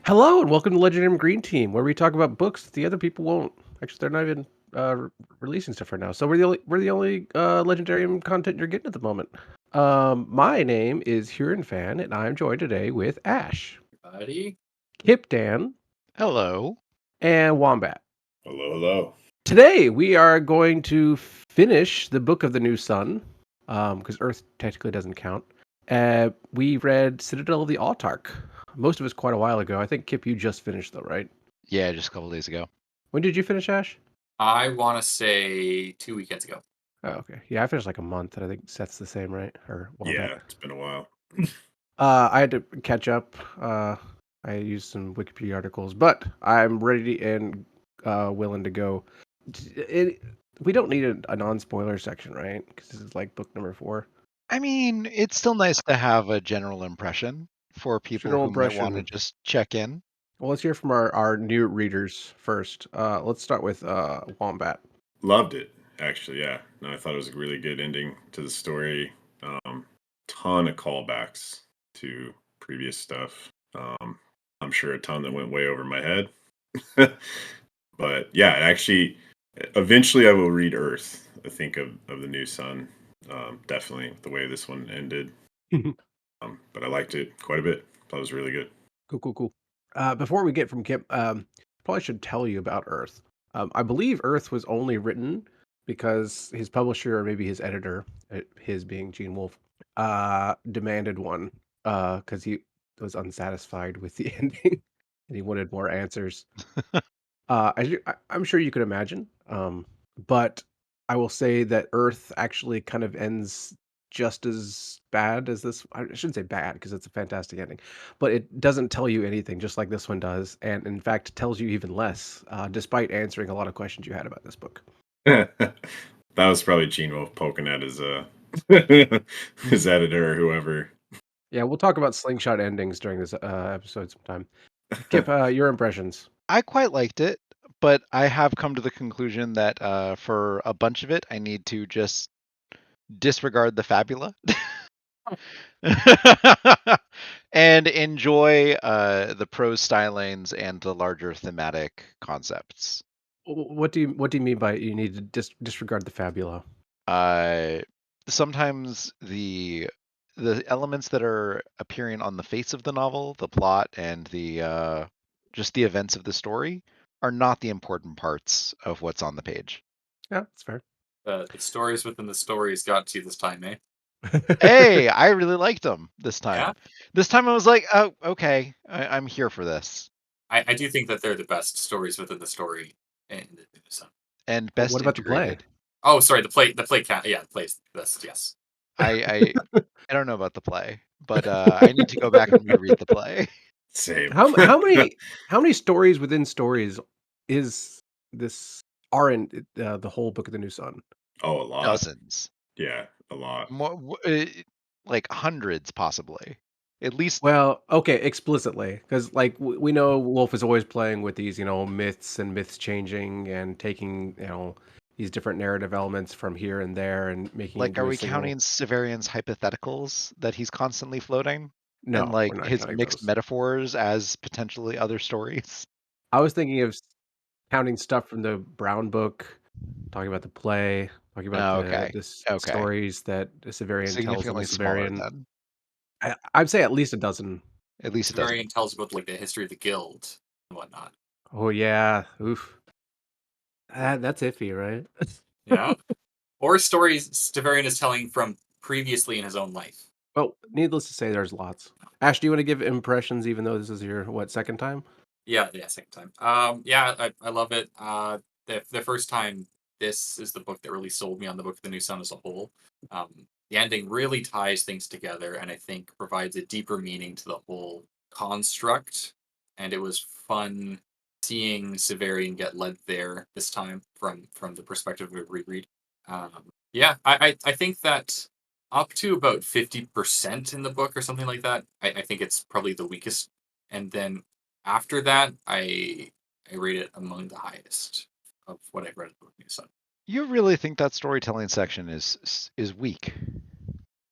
Hello and welcome to Legendary Green Team, where we talk about books that the other people won't. Actually, they're not even releasing stuff right now, so we're the only Legendarium content you're getting at the moment. My name is Hurin Fan, and I'm joined today with Ash, Buddy. Kyptan, Hello. and Wombat. Hello, hello. Today we are going to finish the Book of the New Sun, because Earth technically doesn't count. We read Citadel of the Autarch. Most of it's quite a while ago. I think, Kip, you just finished though, right? Yeah, just a couple days ago. When did you finish, Ash? I want to say 2 weekends ago. Oh, okay. Yeah, I finished like a month, and I think Seth's the same, right? Or Yeah, it's been a while. I had to catch up. I used some Wikipedia articles, but I'm ready and willing to go. We don't need a non-spoiler section, right? Because this is like book number 4. I mean, it's still nice to have a general impression for people General who might want to impression. just check in. Well, let's hear from our new readers first. Let's start with Wombat. Loved it, actually. Yeah, no, I thought it was a really good ending to the story. Ton of callbacks to previous stuff. I'm sure a ton that went way over my head. But yeah, actually, eventually I will read Earth. I think of the new sun. Definitely the way this one ended. But I liked it quite a bit. Thought it was really good. Cool. Before we get from Kip, probably should tell you about Earth. I believe Earth was only written because his publisher, or maybe his editor, his being Gene Wolfe, demanded one because he was unsatisfied with the ending and he wanted more answers. I'm sure you could imagine, but I will say that Earth actually kind of ends just as bad as this. I shouldn't say bad because it's a fantastic ending, but it doesn't tell you anything, just like this one does, and in fact tells you even less, despite answering a lot of questions you had about this book. That was probably Gene Wolfe poking at his his editor or whoever. Yeah, we'll talk about slingshot endings during this episode sometime. Kip, your impressions. I quite liked it, but I have come to the conclusion that for a bunch of it, I need to just disregard the fabula and enjoy the prose stylings and the larger thematic concepts. What do you mean by you need to disregard the fabula? Sometimes the elements that are appearing on the face of the novel, the plot and the just the events of the story, are not the important parts of what's on the page. Yeah, that's fair. The stories within the stories got to you this time, eh? Hey, I really liked them this time. Yeah? This time I was like, oh, okay, I'm here for this. I do think that they're the best stories within the story. And best What about the play? integrated. Oh, sorry, the play count. Yeah, the play's best. Yes. I don't know about the play, but I need to go back and reread the play. Same. How many stories within stories is this are in the whole Book of the New Sun? Oh, a lot. Dozens. Yeah, a lot. More, like hundreds, possibly. At least. Well, okay, explicitly, because like we know Wolf is always playing with these, myths and myths changing and taking, these different narrative elements from here and there and making. Like, are we counting Severian's hypotheticals that he's constantly floating? No, and like we're not his counting mixed those. metaphors as potentially other stories? I was thinking of counting stuff from the Brown Book, talking about the play, talking about the stories that Severian tells of the Severian. I'd say at least a dozen. At least a dozen. Severian tells about like the history of the guild and whatnot. Oh yeah, oof. That's iffy, right? Yeah. Or stories Severian is telling from previously in his own life. Well, needless to say, there's lots. Ash, do you want to give impressions, even though this is your second time? Yeah, second time. Yeah, I love it. The first time, this is the book that really sold me on the Book of the New Sun as a whole. The ending really ties things together, and I think provides a deeper meaning to the whole construct. And it was fun seeing Severian get led there this time from the perspective of a reread. Yeah, I think that up to about 50% in the book or something like that, I think it's probably the weakest. And then after that, I rate it among the highest of what I've read in the Book of the New Sun. You really think that storytelling section is weak?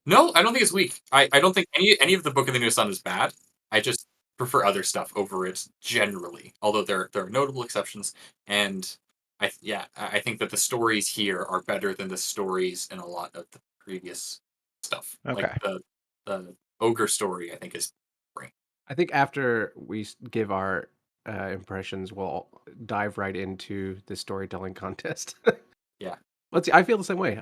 No, I don't think it's weak. I don't think any of the Book of the New Sun is bad. I just prefer other stuff over it generally. Although there are notable exceptions, and I think that the stories here are better than the stories in a lot of the previous stuff. Like Okay. the ogre story, I think is great. I think after we give our impressions, we'll dive right into the storytelling contest. Yeah. Let's see. I feel the same way.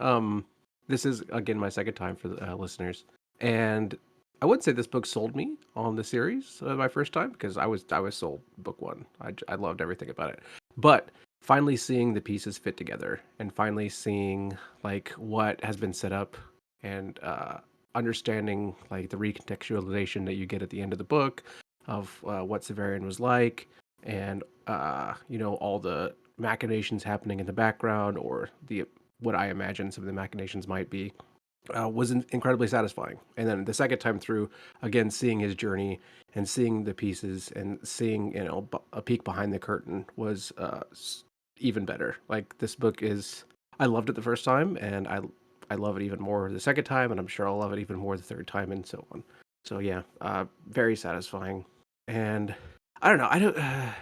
This is again my second time for the listeners, and I would say this book sold me on the series my first time because I was sold book one. I loved everything about it, but finally seeing the pieces fit together and finally seeing like what has been set up and understanding like the recontextualization that you get at the end of the book of what Severian was like and all the machinations happening in the background or the what I imagine some of the machinations might be was incredibly satisfying. And then the second time through, again, seeing his journey and seeing the pieces and seeing a peek behind the curtain was even better. Like this book is, I loved it the first time, and I love it even more the second time, and I'm sure I'll love it even more the third time, and so on. So yeah, very satisfying. And I don't know. I don't. Can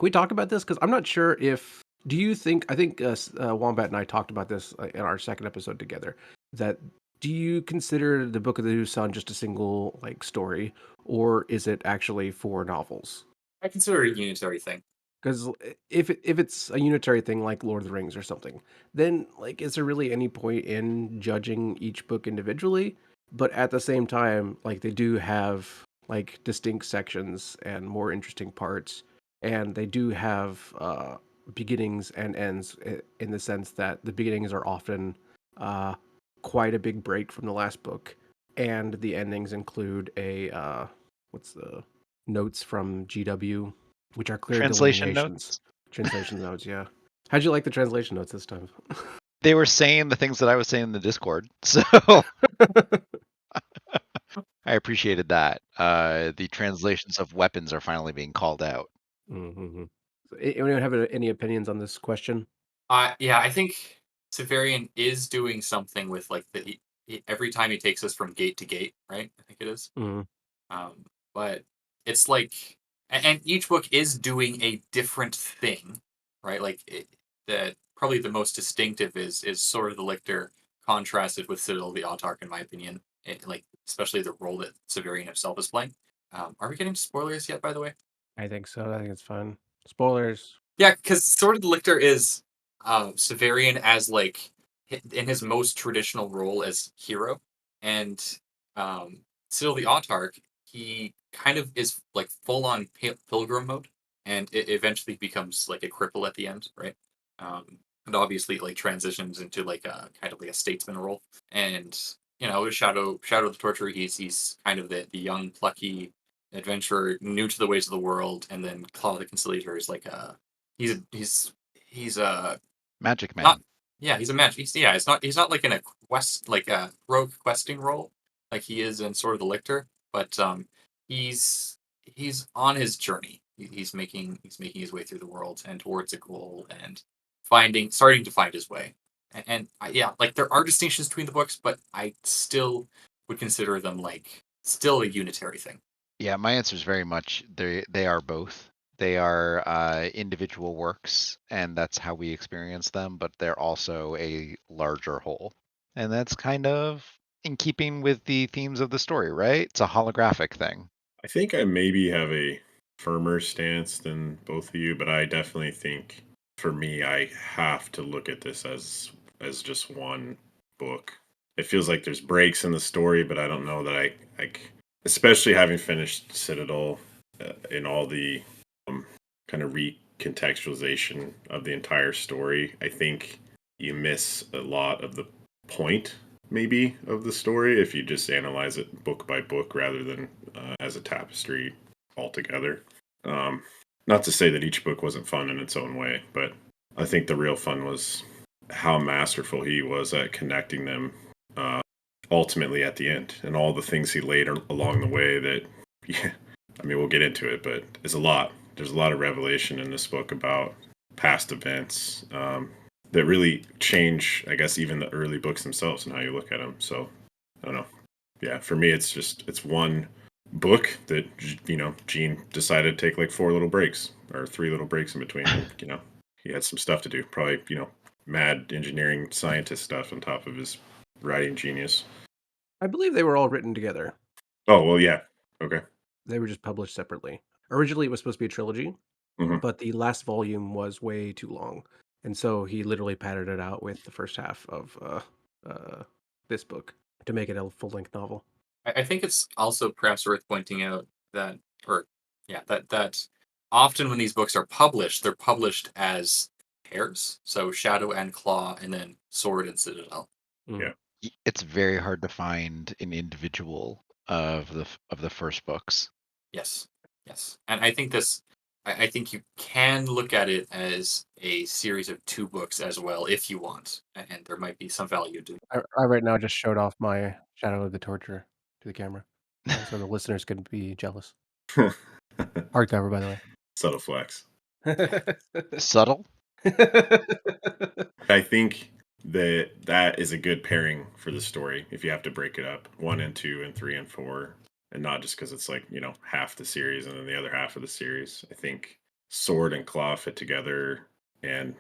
we talk about this? Because I'm not sure if. Do you think? I think Wombat and I talked about this in our second episode together. That do you consider the Book of the New Sun just a single like story, or is it actually four novels? I consider it a unitary thing. Because if it's a unitary thing like Lord of the Rings or something, then like is there really any point in judging each book individually? But at the same time, like they do have like distinct sections and more interesting parts, and they do have beginnings and ends in the sense that the beginnings are often uh, quite a big break from the last book, and the endings include a what's the notes from GW, which are clear Translation delineations. notes. Translation notes, yeah. How'd you like the translation notes this time? They were saying the things that I was saying in the Discord, so I appreciated that. The translations of weapons are finally being called out. Mm-hmm. So, anyone have any opinions on this question? Yeah, I think Severian is doing something with like every time he takes us from gate to gate, right? I think it is. Mm-hmm. But it's like, and each book is doing a different thing, right? Like that probably the most distinctive is Sword of the Lictor contrasted with Citadel of the Autarch, in my opinion. Like especially the role that Severian himself is playing. Are we getting spoilers yet? By the way. I think so. I think it's fine. Spoilers. Yeah, because Sword of the Lictor is Severian as like in his most traditional role as hero, and um, Citadel the Autarch, he kind of is like full on pilgrim mode, and it eventually becomes like a cripple at the end, right? And obviously like transitions into like a kind of like a statesman role, and with Shadow the Torturer, he's kind of the young plucky adventurer new to the ways of the world, and then Claw the Conciliator is like a he's Magic not Man. yeah, he's a match. He's not like in a quest like a rogue questing role like he is in Sword of the Lictor, but he's he's on his journey. He's making his way through the world and towards a goal and starting to find his way. And yeah, like there are distinctions between the books, but I still would consider them like still a unitary thing. Yeah, my answer is very much they are both. They are individual works, and that's how we experience them, but they're also a larger whole. And that's kind of in keeping with the themes of the story, right? It's a holographic thing. I think I maybe have a firmer stance than both of you, but I definitely think for me, I have to look at this as just one book. It feels like there's breaks in the story, but I don't know that I like, especially having finished Citadel in all the kind of recontextualization of the entire story. I think you miss a lot of the point maybe of the story if you just analyze it book by book rather than as a tapestry altogether. Um, Not to say that each book wasn't fun in its own way, but I think the real fun was how masterful he was at connecting them uh, ultimately at the end and all the things he laid along the way that, yeah, I mean, we'll get into it, but it's a lot. There's a lot of revelation in this book about past events that really change, I guess, even the early books themselves and how you look at them. So, I don't know. Yeah, for me, it's one book that Gene decided to take like 4 little breaks or 3 little breaks in between. He had some stuff to do. Probably mad engineering scientist stuff on top of his writing genius. I believe they were all written together. Oh well, yeah. Okay. They were just published separately. Originally, it was supposed to be a trilogy, hmm but the last volume was way too long, and so he literally padded it out with the first half of this book to make it a full-length novel. I think it's also perhaps worth pointing out that, or yeah, that often when these books are published, they're published as pairs. So Shadow and Claw, and then Sword and Citadel. Mm. Yeah. It's very hard to find an individual of the first books. Yes, yes, and I think I think you can look at it as a series of 2 books as well, if you want, and there might be some value to. I right now just showed off my Shadow of the Torture to the camera, so the listeners could be jealous. Hardcover, by the Subtle flex. way. Subtle. I think that is a good pairing for the story if you have to break it up 1 and 2 and 3 and 4, and not just because it's like half the series and then the other half of the series. I think Sword and Claw fit together, and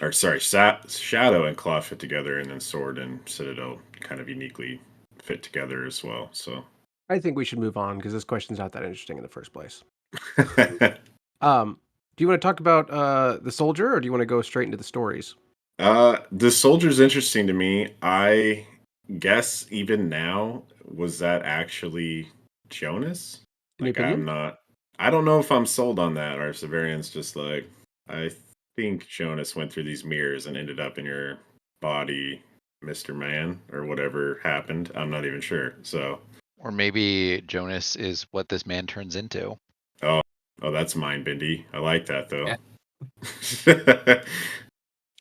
or sorry, Shadow and Claw fit together, and then Sword and Citadel kind of uniquely fit together as well. So I think we should move on because this question's not that interesting in the first place. the Do you want to talk about the soldier, or do you want to go straight into the stories? soldier's interesting to me. I guess even now, was that actually Jonas? Any Like opinion? I don't know if I'm sold on that, or if Severian's just like, I think Jonas went through these mirrors and ended up in your body, Mr. Man, or whatever happened. I'm not even sure. So Or maybe Jonas is what this man turns into. oh that's mind bendy. I like that though. Yeah.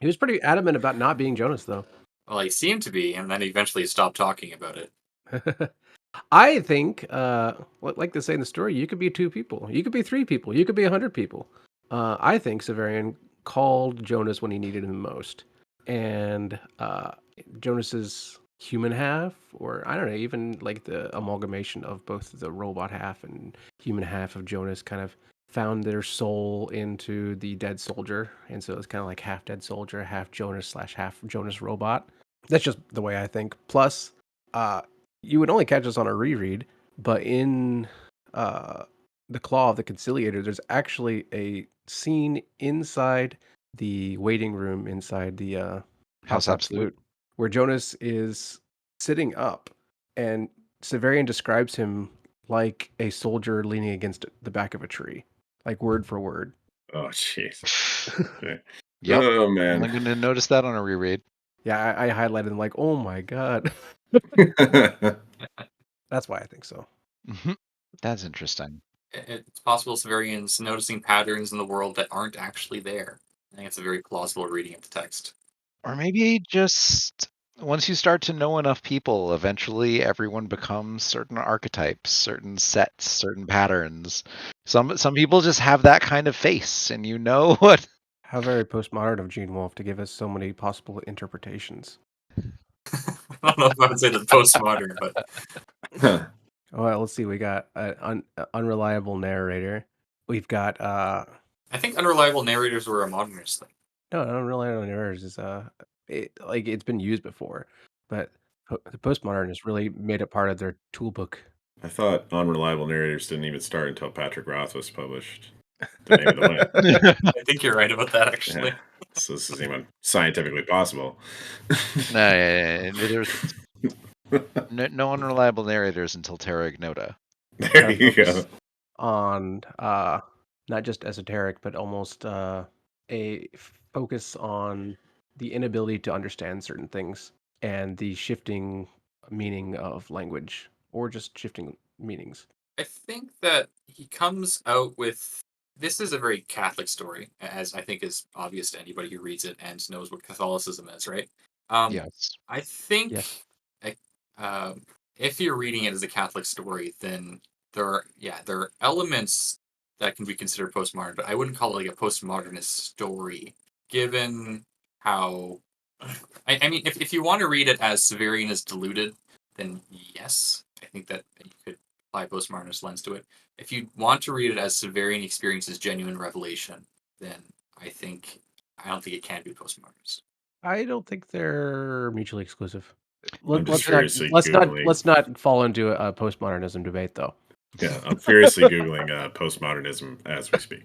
He was pretty adamant about not being Jonas, though. Well, he seemed to be, and then eventually stopped talking about it. I think, like they say in the story, you could be 2 people, you could be 3 people, you could be 100 people. I think Severian called Jonas when he needed him most, and Jonas's human half, or I don't know, even like the amalgamation of both the robot half and human half of Jonas, kind of found their soul into the dead soldier, and so it's kind of like half dead soldier, half Jonas slash half Jonas robot. That's just the way I think. Plus, uh, you would only catch us on a reread, but in uh, the Claw of the Conciliator, there's actually a scene inside the waiting room inside the House House Absolute. Absolute, where Jonas is sitting up, and Severian describes him like a soldier leaning against the back of a tree, like word for word. Oh jeez. Okay. Yep. Oh I'm man. going to notice that on a reread. Yeah, I highlighted them like, oh my god. That's why I think so. That's interesting. It's possible Severian's noticing patterns in the world that aren't actually there. I think it's a very plausible reading of the text. Or maybe just once you start to know enough people, eventually everyone becomes certain archetypes, certain sets, certain patterns. Some people just have that kind of face, and you know what. How very postmodern of Gene Wolfe to give us so many possible interpretations. I don't know if I would say the postmodern, but Well, let's see. We got an unreliable narrator. We've got I think unreliable narrators were a modernist thing. no, unreliable narrators is it's been used before, but the postmodern has really made it part of their toolbook. I thought Unreliable Narrators didn't even start until Patrick Roth was published. The Name of the Wind. I think you're right about that, actually. Yeah. So this is even scientifically possible. There's no unreliable narrators until Terra Ignota. There you go. On not just esoteric, but almost a focus on the inability to understand certain things and the shifting meaning of language, or just shifting meanings. I think that he comes out with. This is a very Catholic story, as I think is obvious to anybody who reads it and knows what Catholicism is, right? Yes. I think Yes. if you're reading it as a Catholic story, then there are elements that can be considered postmodern, but I wouldn't call it like a postmodernist story, given how. I mean, if you want to read it as Severian is deluded, then yes, I think that you could apply a postmodernist lens to it. If you want to read it as Severian experiences genuine revelation, then I don't think it can be postmodernist. I don't think they're mutually exclusive. I'm just Let's not furiously let's not Googling. let's not fall into a postmodernism debate, though. Yeah, I'm furiously Googling postmodernism as we speak.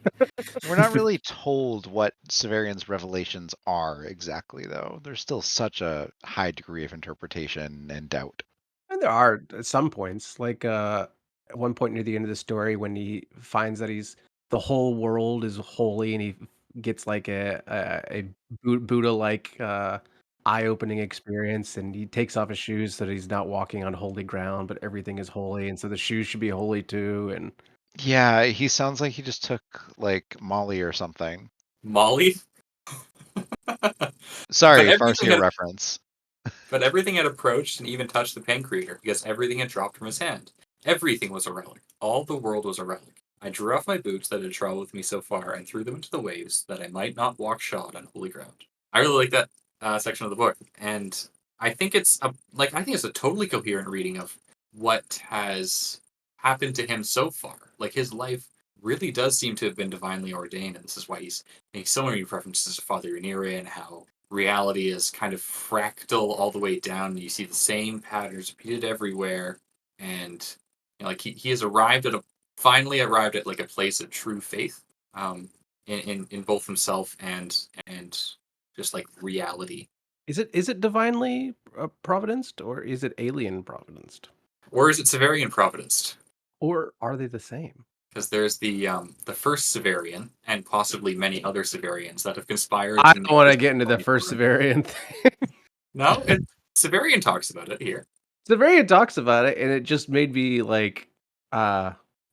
We're not really told what Severian's revelations are exactly, though. There's still such a high degree of interpretation and doubt. And there are at some points, like at one point near the end of the story, when he finds that the whole world is holy, and he gets like a Buddha like eye-opening experience, and he takes off his shoes so that he's not walking on holy ground, but everything is holy, and so the shoes should be holy too. And Yeah, he sounds like he just took like Molly or something. Molly? Sorry, everything Farseer had- reference. But everything had approached and even touched the pen creator, because everything had dropped from his hand. Everything was a relic. All the world was a relic. I drew off my boots that had traveled with me so far and threw them into the waves, that I might not walk shod on holy ground. I really like that section of the book, and I think it's a totally coherent reading of what has happened to him so far. Like, his life really does seem to have been divinely ordained, and this is why he's making so many references to Father Unire and how reality is kind of fractal all the way down. You see the same patterns repeated everywhere, and like he has finally arrived at like a place of true faith, in both himself and just like reality. is it divinely providenced, or is it alien providenced, Or is it Severian providence? or are they the same? Because there's the first Severian and possibly many other Severians that have conspired I to don't make want to this get into the body first horror. Severian thing. No, Severian talks about it here. Severian talks about it, and it just made me like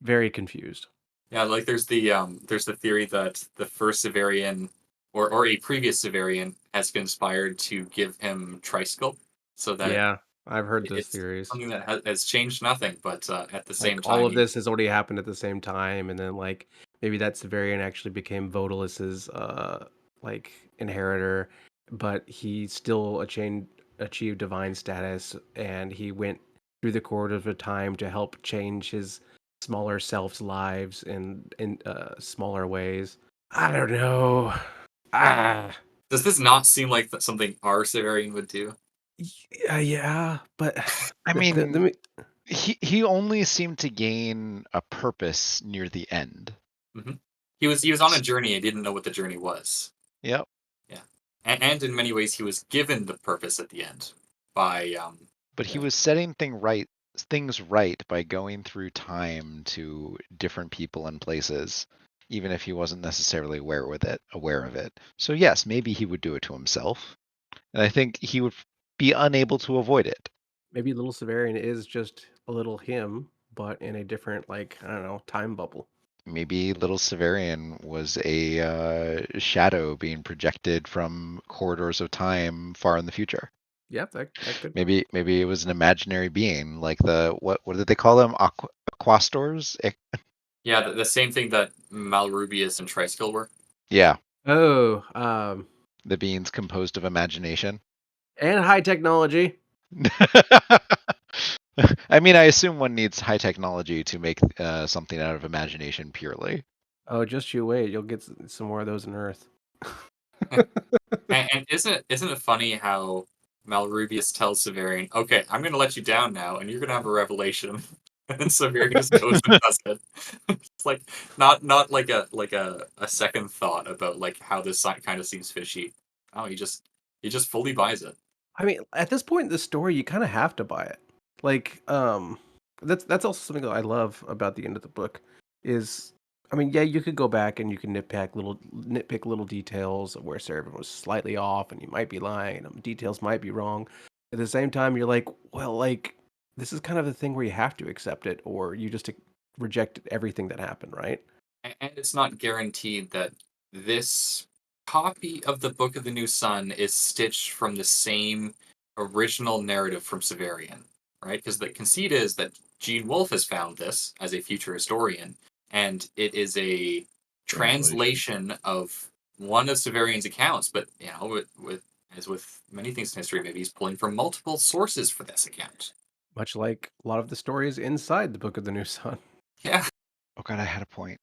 very confused. Yeah, like there's the theory that the first Severian or a previous Severian has conspired to give him Triscope, so that Yeah, I've heard those it's theories. something that has changed nothing, but at the Like same all time, of this has already happened at the same time, and then like maybe that Severian actually became Vodalus's like inheritor, but he still achieved divine status, and he went through the corridors of time to help change his smaller self's lives in smaller ways. I don't know. does this not seem like something our Severian would do? Yeah, but I the mean, he only seemed to gain a purpose near the end. Hmm. He was on a journey and didn't know what the journey was. Yep. Yeah, and in many ways, he was given the purpose at the end by But he was setting things right by going through time to different people and places, even if he wasn't necessarily aware of it. So yes, maybe he would do it to himself. And I think he would be unable to avoid it. maybe Little Severian is just a little him, but in a different, like, I don't know, time bubble. Maybe little Severian was a shadow being projected from corridors of time far in the future. Yeah, that could. Maybe it was an imaginary being, like the what did they call them? Aquastors? yeah, the same thing that Malrubius and Triskill were. Yeah, Oh, the beings composed of imagination. and high technology. I mean, I assume one needs high technology to make something out of imagination purely. Oh, just you wait. You'll get some more of those on Earth. And isn't it funny how Malrubius tells Severian, "Okay, I'm going to let you down now, and you're going to have a revelation," and then Severian just goes and does it. It's like not like a second thought about like how this kind of seems fishy. Oh, he just fully buys it. I mean, at this point in the story, you kind of have to buy it. Like, that's also something that I love about the end of the book. Is, I mean, yeah, you could go back and you can nitpick little details of where Seraphim was slightly off, and you might be lying, and details might be wrong. At the same time, you're like, well, like this is kind of the thing where you have to accept it, or you just reject everything that happened, right? And it's not guaranteed that this copy of the Book of the New Sun is stitched from the same original narrative from Severian, right? Because the conceit is that Gene Wolfe has found this as a future historian, and it is a translation of one of Severian's accounts. But as with many things in history, maybe he's pulling from multiple sources for this account. Much like a lot of the stories inside the Book of the New Sun. Yeah, Oh god, I had a point.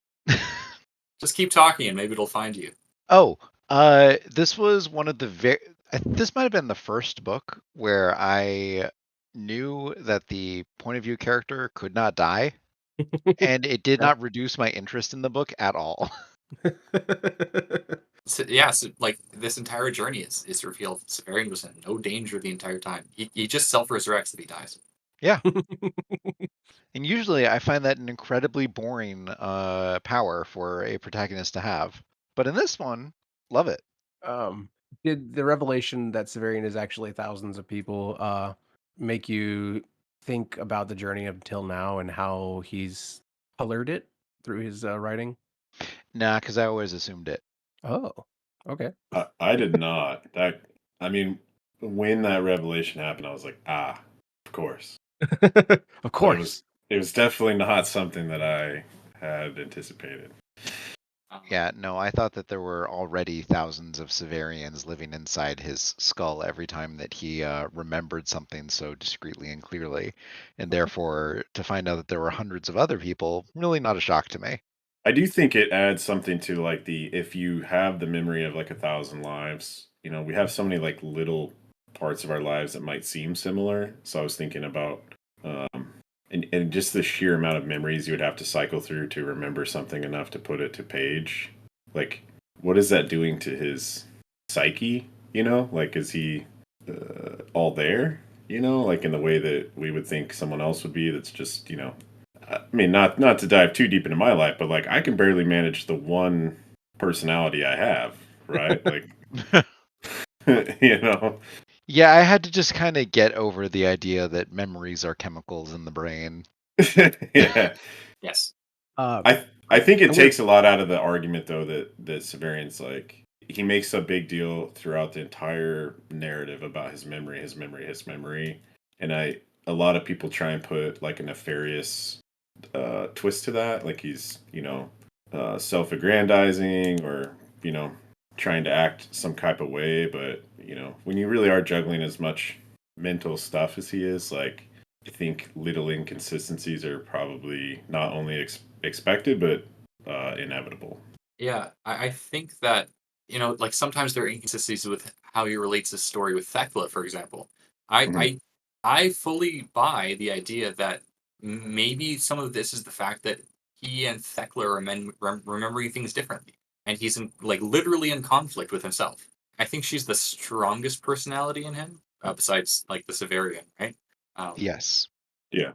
just keep talking and maybe it'll find you. Oh, this was one of the this might have been the first book where I knew that the point of view character could not die, and it did Yeah. not reduce my interest in the book at all. So, yeah, so, like this entire journey is revealed. Severian was in no danger the entire time. He just self resurrects if he dies. Yeah. And usually I find that an incredibly boring power for a protagonist to have. But in this one, love it. Did the revelation that Severian is actually thousands of people make you think about the journey until now and how he's colored it through his writing? Nah, because I always assumed it. Oh, okay. I did not. I mean, when that revelation happened, I was like, ah, of course. Of But course. it was definitely not something that I had anticipated. Yeah, no, I thought that there were already thousands of Severians living inside his skull every time that he remembered something so discreetly and clearly. And therefore, to find out that there were hundreds of other people, really not a shock to me. I do think it adds something to like if you have the memory of like 1,000 lives, you know, we have so many like little parts of our lives that might seem similar. So I was thinking about and just the sheer amount of memories you would have to cycle through to remember something enough to put it to page. Like, what is that doing to his psyche? You know, like, is he all there? You know, like in the way that we would think someone else would be. That's just, you know, I mean, not to dive too deep into my life, but like I can barely manage the one personality I have, right? Like, you know. Yeah, I had to just kind of get over the idea that memories are chemicals in the brain. Yeah. Yes. I think it I'm gonna- takes a lot out of the argument though that Severian's like he makes a big deal throughout the entire narrative about his memory, his memory, his memory. And a lot of people try and put like a nefarious twist to that, like he's, you know, self-aggrandizing or, you know, trying to act some type of way, but you know, when you really are juggling as much mental stuff as he is, like I think little inconsistencies are probably not only expected but inevitable. Yeah, I think that, you know, like sometimes there are inconsistencies with how he relates his story with Thecla, for example. I Mhm. I I fully buy the idea that maybe some of this is the fact that he and Thecla are remembering things differently, and he's like literally in conflict with himself. I think she's the strongest personality in him, besides like the Severian, right? Yes. Yeah.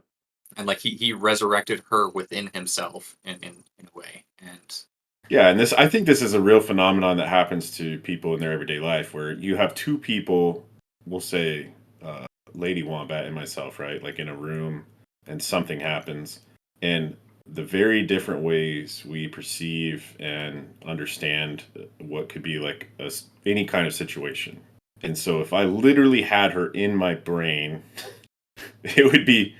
And like he resurrected her within himself in a way, and Yeah, and I think this is a real phenomenon that happens to people in their everyday life where you have two people, we'll say Lady Wombat and myself, right? Like in a room and something happens and the very different ways we perceive and understand what could be like any kind of situation. And so if I literally had her in my brain, it would be,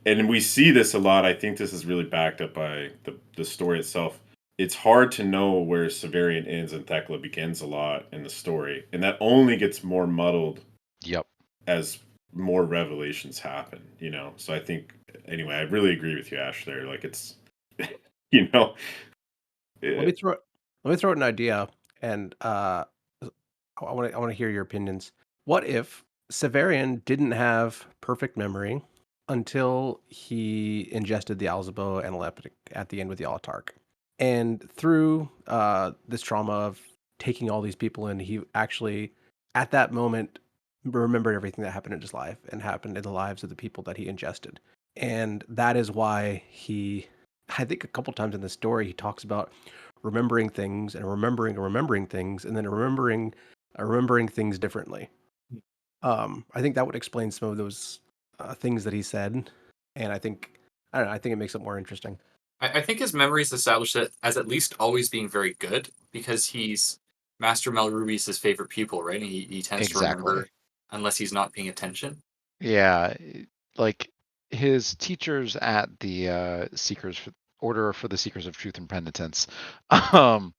and we see this a lot. I think this is really backed up by the story itself. It's hard to know where Severian ends and Thecla begins a lot in the story, and that only gets more muddled Yep. as more revelations happen. You know, so I think anyway, I really agree with you, Ash. There, like it's, you know, let me throw out an idea, and I want to hear your opinions. What if Severian didn't have perfect memory until he ingested the Alzabo analeptic at the end with the Autarch, and through this trauma of taking all these people in, he actually at that moment remembered everything that happened in his life and happened in the lives of the people that he ingested, and that is why he. I think a couple times in the story he talks about remembering things and remembering things and then remembering things differently. I think that would explain some of those things that he said, and I don't know. I think it makes it more interesting. I think his memory is established as at least always being very good because he's Master Melruby's his favorite pupil, right? And he tends to Exactly. remember unless he's not paying attention. Yeah, like his teachers at the Order for the Seekers of Truth and Penitence, um,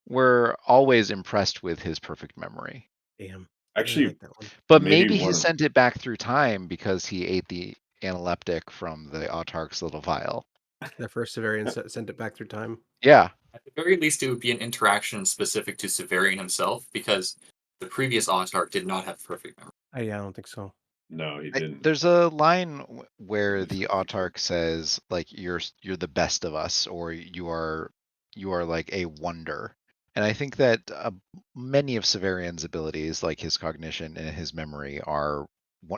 were always impressed with his perfect memory. Damn, I really actually like that one. But maybe maybe one he of sent it back through time because he ate the analeptic from the Autarch's little vial. The first Severian sent it back through time. Yeah. At the very least, it would be an interaction specific to Severian himself, because the previous Autarch did not have perfect memory. Yeah, I don't think so. No, he didn't. There's a line where He's the perfect. Autarch says, like, you're the best of us, or you are like a wonder. And I think that many of Severian's abilities, like his cognition and his memory, are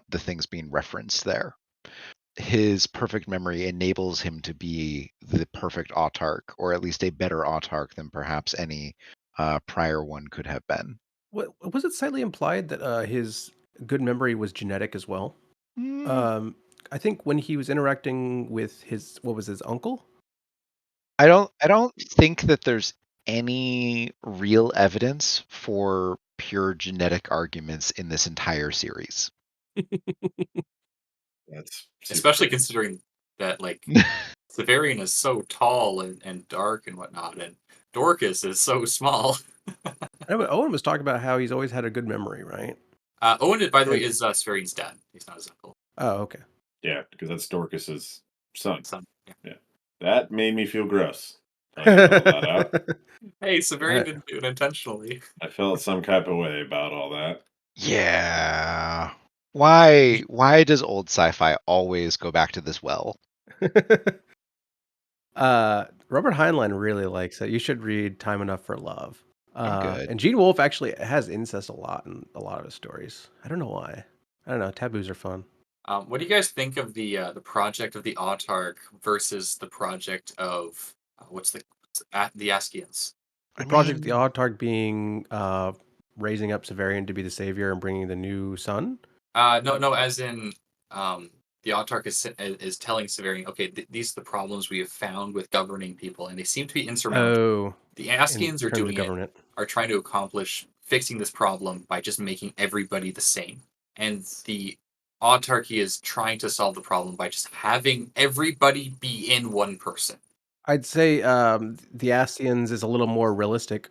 the things being referenced there. His perfect memory enables him to be the perfect Autarch, or at least a better Autarch than perhaps any prior one could have been. What was it slightly implied that his good memory was genetic as well? Mm, I think when he was interacting with his uncle? I don't think that there's any real evidence for pure genetic arguments in this entire series. That's super Especially crazy. considering that, like, Severian is so tall and dark and whatnot, and Dorcas is so small. I know, but Owen was talking about how he's always had a good memory, right? Owen, by the way, And is Severian's dad. He's not his uncle. oh, okay. Yeah, because that's Dorcas's son. Son. Yeah. Yeah, that made me feel gross. I'll just spell that out. Hey, Severian Alright. didn't do it intentionally. I felt some type of way about all that. Yeah. Why does old sci-fi always go back to this well? Robert Heinlein really likes it. You should read Time Enough for Love. I'm good. And Gene Wolfe actually has incest a lot in a lot of his stories. I don't know why. I don't know. Taboos are fun. What do you guys think of the project of the Autarch versus the project of the Askians? The I project of the mean, Autarch being raising up Severian to be the savior and bringing the new sun. No, as in, the Autarch is telling Severian, okay, these are the problems we have found with governing people, and they seem to be insurmountable. Oh, The in Askians terms of government. are trying to accomplish fixing this problem by just making everybody the same. And the autarchy is trying to solve the problem by just having everybody be in one person. I'd say the Ascians is a little more realistic.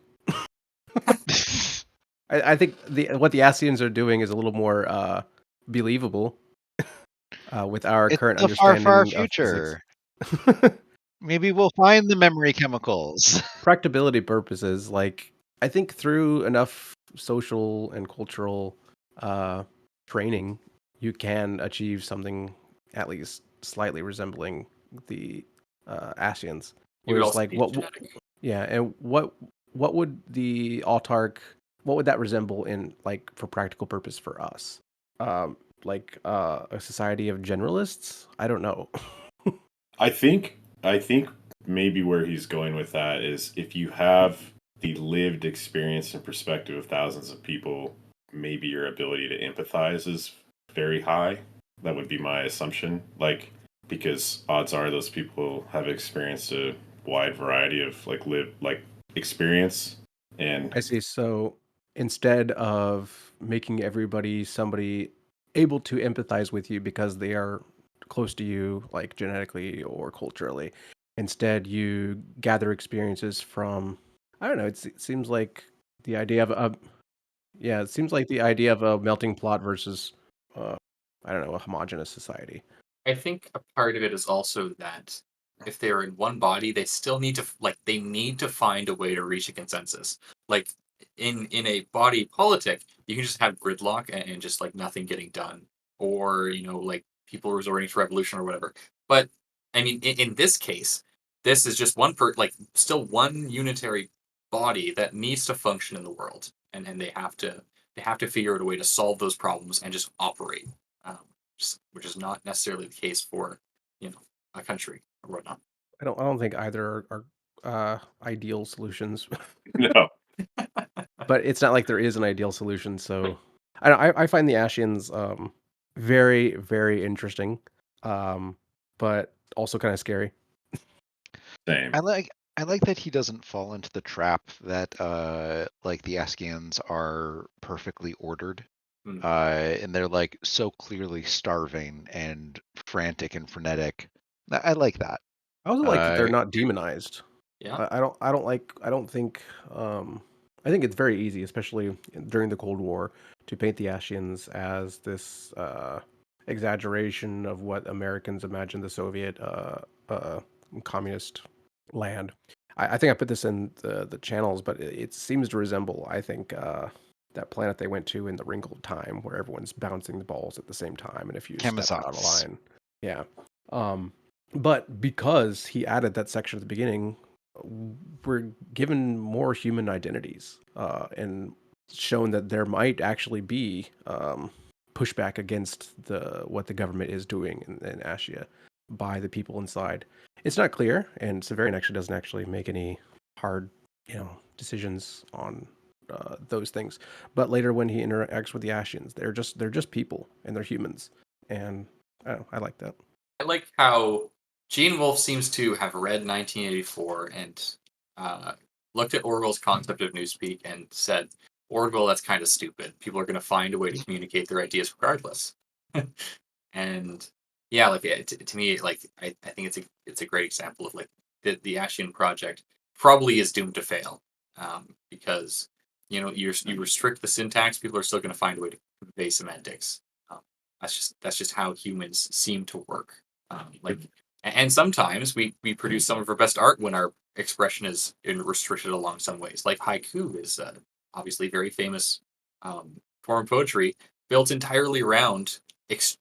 I think what the Ascians are doing is a little more believable with our it's current the far, far understanding of physics. future. Maybe we'll find the memory chemicals. Practicability purposes, like I think through enough social and cultural training, you can achieve something at least slightly resembling the Ascians. You would Whereas, also like, need genetic. yeah, and what would the Autarch, what would that resemble in, like, for practical purpose for us? Like a society of generalists? I don't know. I think maybe where he's going with that is if you have the lived experience and perspective of thousands of people, maybe your ability to empathize is very high. That would be my assumption. Like, because odds are those people have experienced a wide variety of like experience and I see. So instead of making everybody somebody able to empathize with you because they are close to you, like genetically or culturally, instead you gather experiences from, I don't know, it seems like the idea of a, yeah, it seems like the idea of a melting pot versus, uh, I don't know, a homogenous society. I think a part of it is also that if they're in one body, they still need to they need to find a way to reach a consensus. Like in a body politic, you can just have gridlock and just like nothing getting done, or like people resorting to revolution or whatever. But I mean, in this case, this is just still one unitary body that needs to function in the world, and they have to figure out a way to solve those problems and just operate. Um, which is not necessarily the case for a country or whatnot. I don't think either are ideal solutions. no. But it's not like there is an ideal solution. So I find the Ashians very, very interesting, but also kind of scary. Same. I like that he doesn't fall into the trap that like the Askians are perfectly ordered. Hmm. And they're like so clearly starving and frantic and frenetic. I like that. I also like that they're Uh, not demonized. Yeah, I don't think I think it's very easy, especially during the Cold War, to paint the Ashians as this exaggeration of what Americans imagine the Soviet communist land. I think I put this in the channels, but it seems to resemble, I think, that planet they went to in the Wrinkle of Time, where everyone's bouncing the balls at the same time, and if you step out of Chemicals. line, yeah. But because he added that section at the beginning, we're given more human identities, and shown that there might actually be pushback against what the government is doing in Ashia by the people inside. It's not clear, and Severian actually doesn't actually make any hard, decisions on those things. But later, when he interacts with the Ashians, they're just people and they're humans, and I don't know, I like that. I like how Gene Wolfe seems to have read 1984 and looked at Orwell's concept of Newspeak and said, Orwell, that's kind of stupid. People are going to find a way to communicate their ideas regardless. And yeah, like to me, like I think it's a great example of like the Ashian project probably is doomed to fail, because you restrict the syntax, people are still going to find a way to convey semantics. Um, that's just how humans seem to work. Like, and sometimes we produce some of our best art when our expression is restricted along some ways. Like haiku is obviously very famous form of poetry built entirely around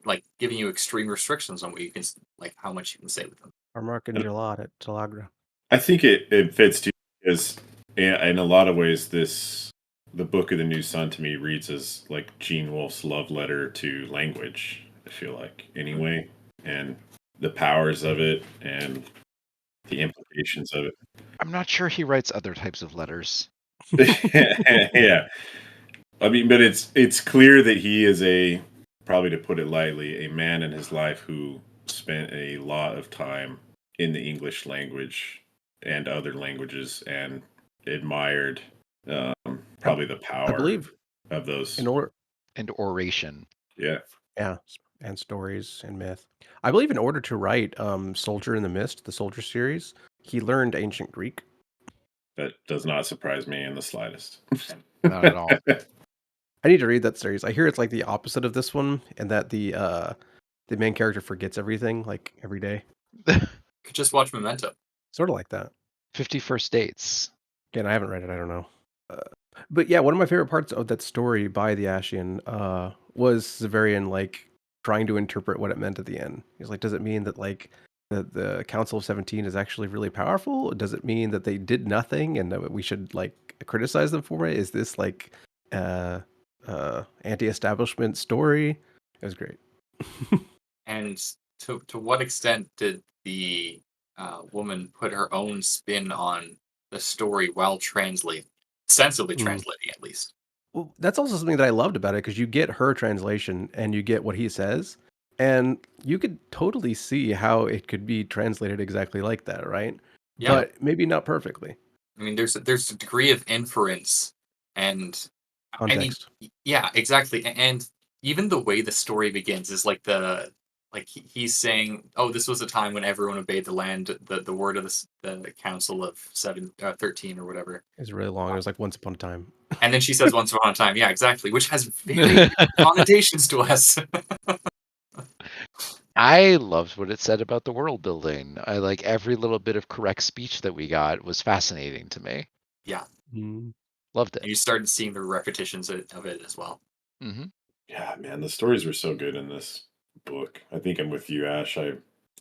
like giving you extreme restrictions on what you can like how much you can say with them. Armark and Jalad at Talagra. I think it fits too because in a lot of ways the book of the New Sun to me reads as like Gene Wolfe's love letter to language. I feel like anyway, and the powers of it and the implications of it. I'm not sure he writes other types of letters. Yeah, I mean, but it's clear that he is probably to put it lightly, a man in his life who spent a lot of time in the English language and other languages and admired probably the I power believe of those. in order, And oration. Yeah. yeah, and stories and myth. I believe in order to write Soldier in the Mist, the Soldier series, he learned ancient Greek. That does not surprise me in the slightest. Not at all. I need to read that series. I hear it's like the opposite of this one, and that the main character forgets everything like every day. Could just watch Memento. Sort of like that. 50 First Dates. Again, I haven't read it. I don't know. But yeah, one of my favorite parts of that story by the Ashian was Severian like trying to interpret what it meant at the end. He's like, does it mean that like the Council of 17 is actually really powerful? Does it mean that they did nothing and that we should like criticize them for it? Is this like uh anti-establishment story? It was great. And to what extent did the woman put her own spin on the story while sensibly Mm. translating at least? Well, that's also something that I loved about it because you get her translation and you get what he says, and you could totally see how it could be translated exactly like that, right? Yeah, But maybe not perfectly. I mean, there's a degree of inference, and I mean, Context. yeah, exactly. And even the way the story begins is like he's saying, "Oh, this was a time when everyone obeyed the land, the word of the Council of 13 or whatever." It was really long. It was like Once Upon a Time. And then she says, "Once upon a time," yeah, exactly, which has very different connotations to us. I loved what it said about the world building. I like every little bit of correct speech that we got was fascinating to me. Yeah, Mm. Loved and it. you started seeing the repetitions of it as well. Hmm. Yeah, man, the stories were so good in this book. I think I'm with you, Ash. I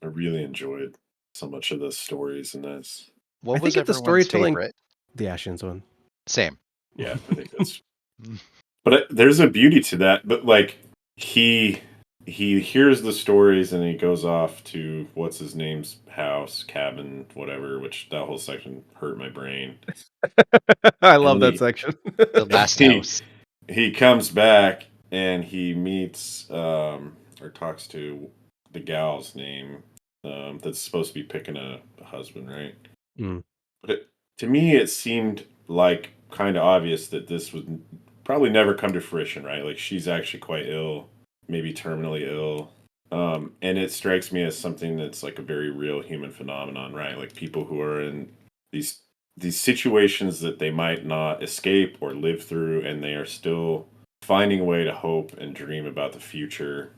really enjoyed so much of the stories in this. What I was think if the everyone's storytelling, favorite? the Ashians one. Same. Yeah, I think that's. Mm. But there's a beauty to that. But like he hears the stories and he goes off to what's his name's house, cabin, whatever. Which that whole section hurt my brain. I And love then that section. The last he house. he comes back and he meets or talks to the gal's name that's supposed to be picking a husband, right? Mm. But to me, it seemed like kind of obvious that this would probably never come to fruition, right? Like she's actually quite ill, maybe terminally ill. And it strikes me as something that's like a very real human phenomenon, right? Like people who are in these these situations that they might not escape or live through, and they are still finding a way to hope and dream about the future.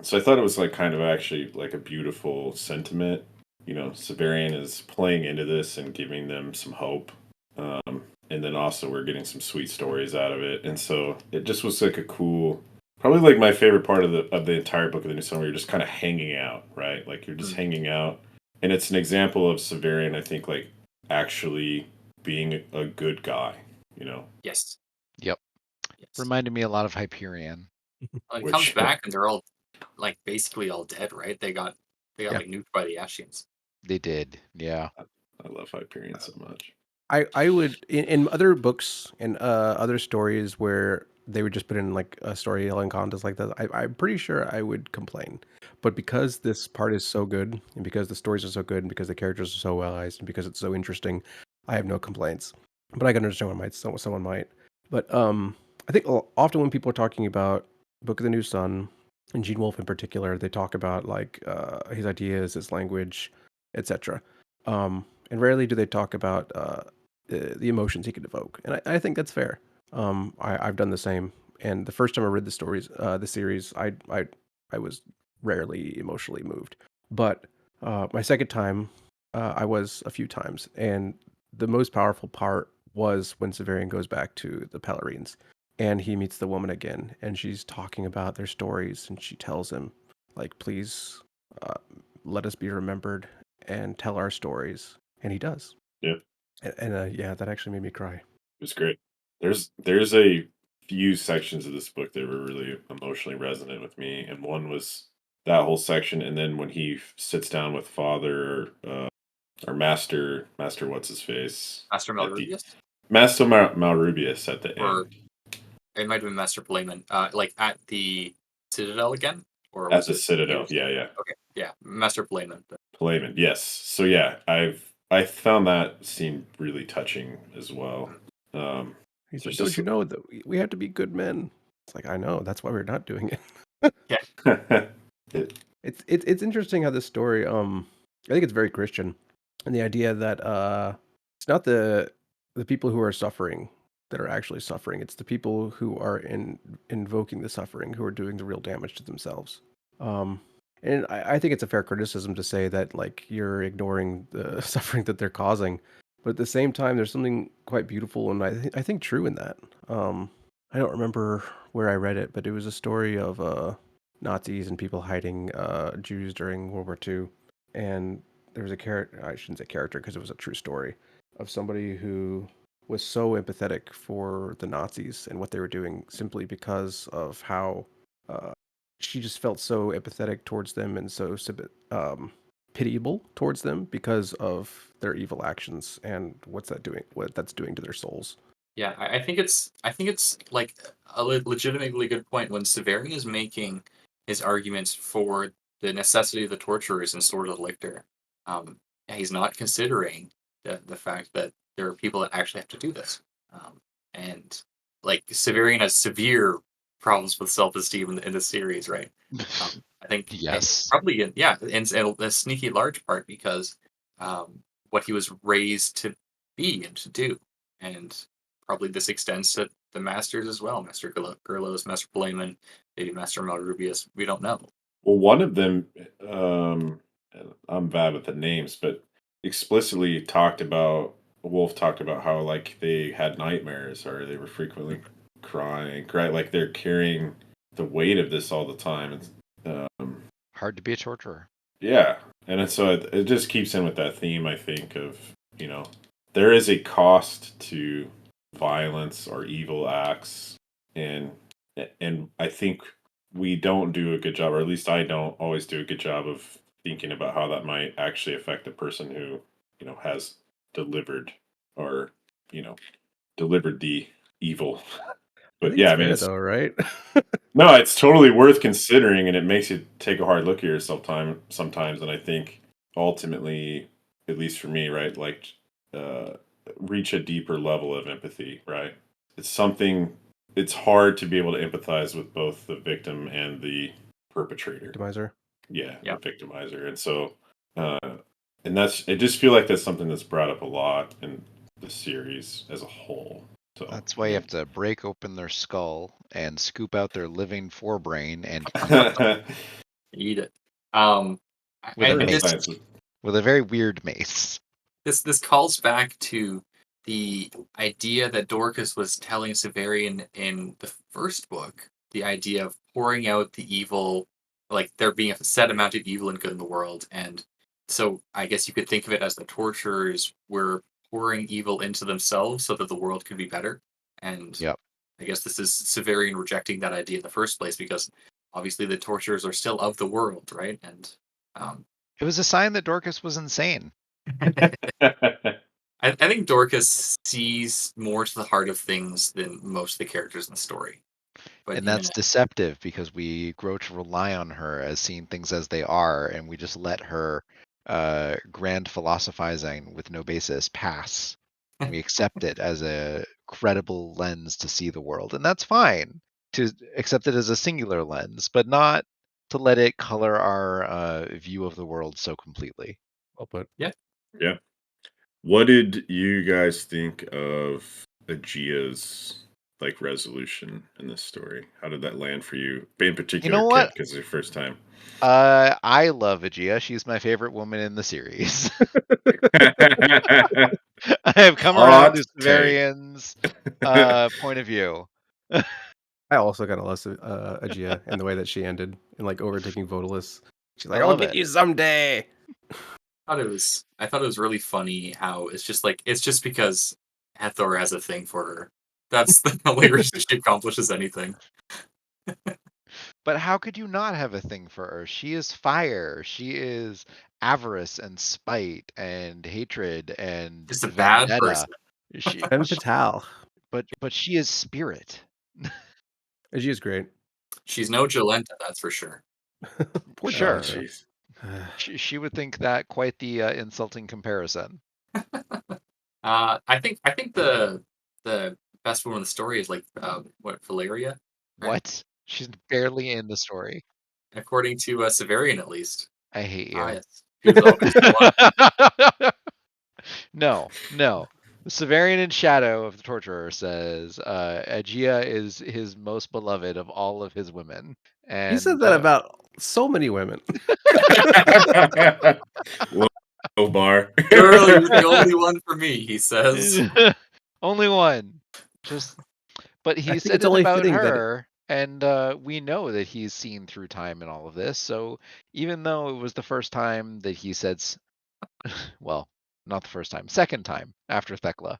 So I thought it was like kind of actually like a beautiful sentiment. Severian is playing into this and giving them some hope. And then also we're getting some sweet stories out of it. And so it just was like a cool, probably like my favorite part of the entire book of the New Sun, where you're just kind of hanging out, right? Like you're just hanging out. And it's an example of Severian, I think, like actually being a good guy, Yes. Yep. Yes. Reminded me a lot of Hyperion. Well, it Which- comes back and they're all like basically all dead, right? They got Yeah. like nuked by the Ashians. They did, yeah. I love Hyperion so much. I would in other books and other stories where they would just put in like a storytelling contest like that. I'm pretty sure I would complain, but because this part is so good, and because the stories are so good, and because the characters are so well realized, and because it's so interesting, I have no complaints. But I can understand someone might. But I think often when people are talking about Book of the New Sun and Gene Wolfe in particular, they talk about like his ideas, his language, etc. And rarely do they talk about the emotions he could evoke, and I think that's fair. I've done the same, and the first time I read the series, I was rarely emotionally moved, but my second time, I was a few times, and the most powerful part was when Severian goes back to the Pelorines, and he meets the woman again, and she's talking about their stories, and she tells him, like, please, uh, let us be remembered and tell our stories, and he does. Yeah. And yeah, that actually made me cry. It was great. There's a few sections of this book that were really emotionally resonant with me, and one was that whole section, and then when he sits down with Father or Master what's his face Master at the Malrubius? Master Malrubius at the Or end it might have been Master Blayman. Like at the Citadel again? Or at was the it Citadel. Yeah, Okay, yeah. Master Blayman. Playman. Yes. So yeah, I found that scene really touching as well. He's There's like, don't just you know that we have to be good men? It's like, I know, that's why we're not doing it. it, It's interesting how this story, I think it's very Christian, and the idea that it's not the people who are suffering that are actually suffering. It's the people who are invoking the suffering who are doing the real damage to themselves. Um, and I think it's a fair criticism to say that like you're ignoring the suffering that they're causing, but at the same time, there's something quite beautiful and I think true in that. I don't remember where I read it, but it was a story of Nazis and people hiding Jews during World War II, and there was a character. I shouldn't say character because it was a true story of somebody who was so empathetic for the Nazis and what they were doing simply because of how uh, she just felt so empathetic towards them and so pitiable towards them because of their evil actions and what that's doing to their souls. Yeah, I think it's like a legitimately good point when Severian is making his arguments for the necessity of the torturers in Sword of the Lictor. He's not considering the fact that there are people that actually have to do this. And like Severian has severe problems with self-esteem in the series, right? I think Yes. probably yeah, and a sneaky large part because what he was raised to be and to do, and probably this extends to the masters as well. Master Gurlos, Master Blayman, maybe Master Malrubius. We don't know. well, one of them, I'm bad with the names, but explicitly talked about Wolf talked about how like they had nightmares or they were frequently crying, right? Like they're carrying the weight of this all the time. Hard to be a torturer. Yeah, and so it just keeps in with that theme. I think of there is a cost to violence or evil acts, and I think we don't do a good job, or at least I don't always do a good job of thinking about how that might actually affect the person who has delivered or you know delivered the evil. I But think yeah, it's I mean fair it's though, right? no, it's totally worth considering, and it makes you take a hard look at yourself sometimes. And I think ultimately, at least for me, right, like uh, reach a deeper level of empathy. Right, it's something. It's hard to be able to empathize with both the victim and the perpetrator. Victimizer. Yeah, Yeah. the victimizer, and so, uh, and that's. I just feel like that's something that's brought up a lot in the series as a whole. So That's why you have to break open their skull and scoop out their living forebrain and Eat it. Um, with a and mace. this With a very weird mace. this calls back to the idea that Dorcas was telling Severian in the first book, the idea of pouring out the evil, like there being a set amount of evil and good in the world. And so I guess you could think of it as the torturers were pouring evil into themselves so that the world could be better. And Yep. I guess this is Severian rejecting that idea in the first place because obviously the torturers are still of the world, right? And It was a sign that Dorcas was insane. I think Dorcas sees more to the heart of things than most of the characters in the story. But And even that's deceptive because we grow to rely on her as seeing things as they are, and we just let her grand philosophizing with no basis pass. And we accept it as a credible lens to see the world. And that's fine to accept it as a singular lens, but not to let it color our view of the world so completely. Well put. Yeah. What did you guys think of Aegea's like resolution in this story? How did that land for you? In particular, know Kip, what? because it's your first time. I love Aegea. She's my favorite woman in the series. I have come around Hot to take. Severian's point of view. I also kind of love Aegea and the way that she ended and like overtaking Vodalis. She's like, I "I'll love get it. you someday." I thought it was really funny how it's just because Hathor has a thing for her. That's the only reason she accomplishes anything. But how could you not have a thing for her? She is fire. She is avarice and spite and hatred and Just a bad vendetta. person. She, Femme fatale. but she is spirit. Aegea's great. She's no Jolenta, that's for sure. Poor Sure. Oh, Jolenta. jeez. She would think that quite the insulting comparison. I think the best one in the story is like Valeria, right? What? She's barely in the story. According to Severian at least. I hate Ah, you. yes. He was always the one. No. The Severian in Shadow of the Torturer says Aegea is his most beloved of all of his women. And He said that about so many women. Low bar. Girl, you're the only one for me, he says. only one. But I he think said it's it only about fitting that her, and we know that he's seen through time and all of this. So even though it was the first time that he said, well, not the first time, second time after Thekla,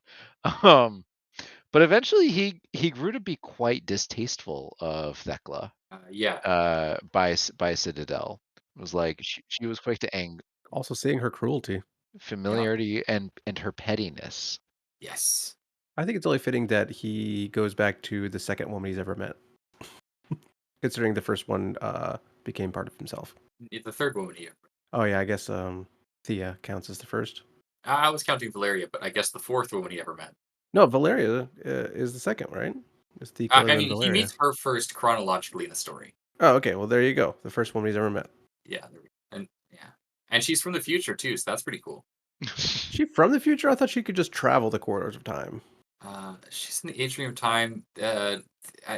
but eventually he grew to be quite distasteful of Thekla. Yeah. By Citadel. It was like she was quick to anger, also seeing her cruelty. familiarity, and her pettiness. Yes. I think it's only fitting that he goes back to the second woman he's ever met, considering the first one became part of himself. The third woman here. Oh yeah, I guess Thea counts as the first. I was counting Valeria, but I guess the fourth woman he ever met. No, Valeria is the second, right? It's Thea I and then mean, he Valeria. meets her first chronologically in the story. Oh, okay. Well, there you go. The first woman he's ever met. Yeah, and she's from the future too, so that's pretty cool. She from the future? I thought she could just travel the corridors of time. She's in the atrium of time. At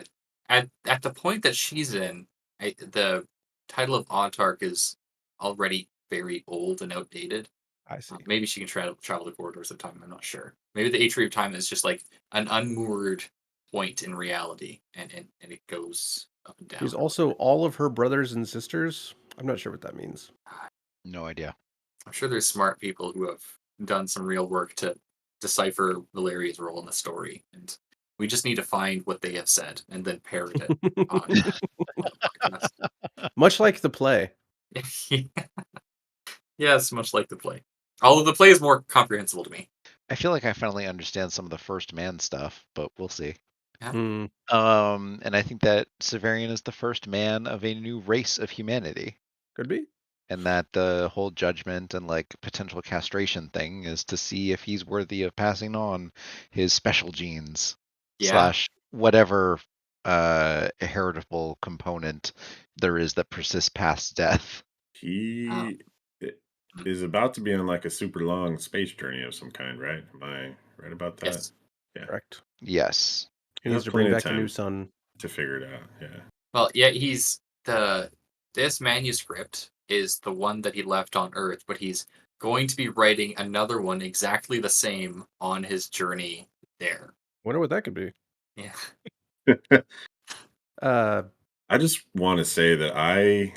the point that she's in, the title of Autarch is already very old and outdated. I see. Maybe she can travel the corridors of time. I'm not sure. Maybe the atrium of time is just like an unmoored point in reality, and it goes up and down. She's also all of her brothers and sisters. I'm not sure what that means. No idea. I'm sure there's smart people who have done some real work to decipher Valeria's role in the story, and we just need to find what they have said and then parrot it on the podcast. Much like the play. Yes, much like the play. Although the play is more comprehensible to me. I feel like I finally understand some of the first man stuff, but we'll see. Yeah. And I think that Severian is the first man of a new race of humanity. Could be. And that the whole judgment and like potential castration thing is to see if he's worthy of passing on his special genes / whatever heritable component there is that persists past death. He is about to be on like a super long space journey of some kind, right? Am I right about that? Yes. Yeah. Correct. Yes. He You needs have to bring plenty of back the new time sun. to figure it out. Yeah. Well, yeah, this manuscript is the one that he left on Earth, but he's going to be writing another one exactly the same on his journey there. Wonder what that could be. Yeah. Uh, I just want to say that I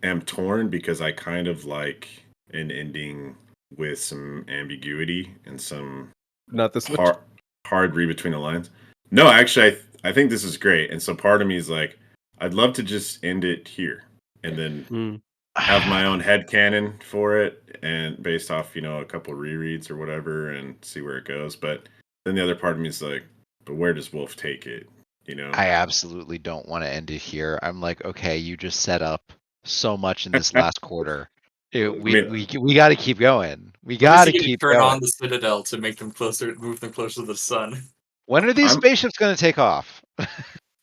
am torn because I kind of like an ending with some ambiguity and some not this much. hard read between the lines. No, actually, I think this is great. And so part of me is like, I'd love to just end it here and then Mm. have my own headcanon for it and based off, a couple rereads or whatever and see where it goes. But then the other part of me is like, but where does Wolf take it? I absolutely don't want to end it here. I'm like, okay, you just set up so much in this last quarter. We got to keep going. We got to keep turn going. on the Citadel to make them move them closer to the sun. When are these spaceships going to take off?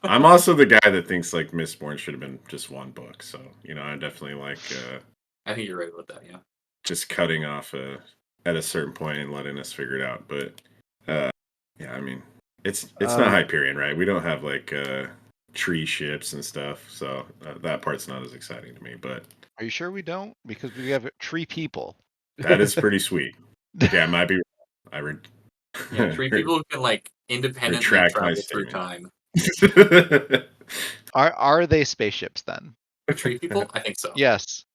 I'm also the guy that thinks like Mistborn should have been just one book. So, I definitely like I think you're right about that, yeah. just cutting off at a certain point and letting us figure it out. But yeah, I mean, it's not Hyperion, right? We don't have like tree ships and stuff, so that part's not as exciting to me. But are you sure we don't? Because we have tree people. That is pretty sweet. Yeah, it might be. Yeah, tree people who can like independently travel through time. Are they spaceships then? Tree people? I think so. Yes.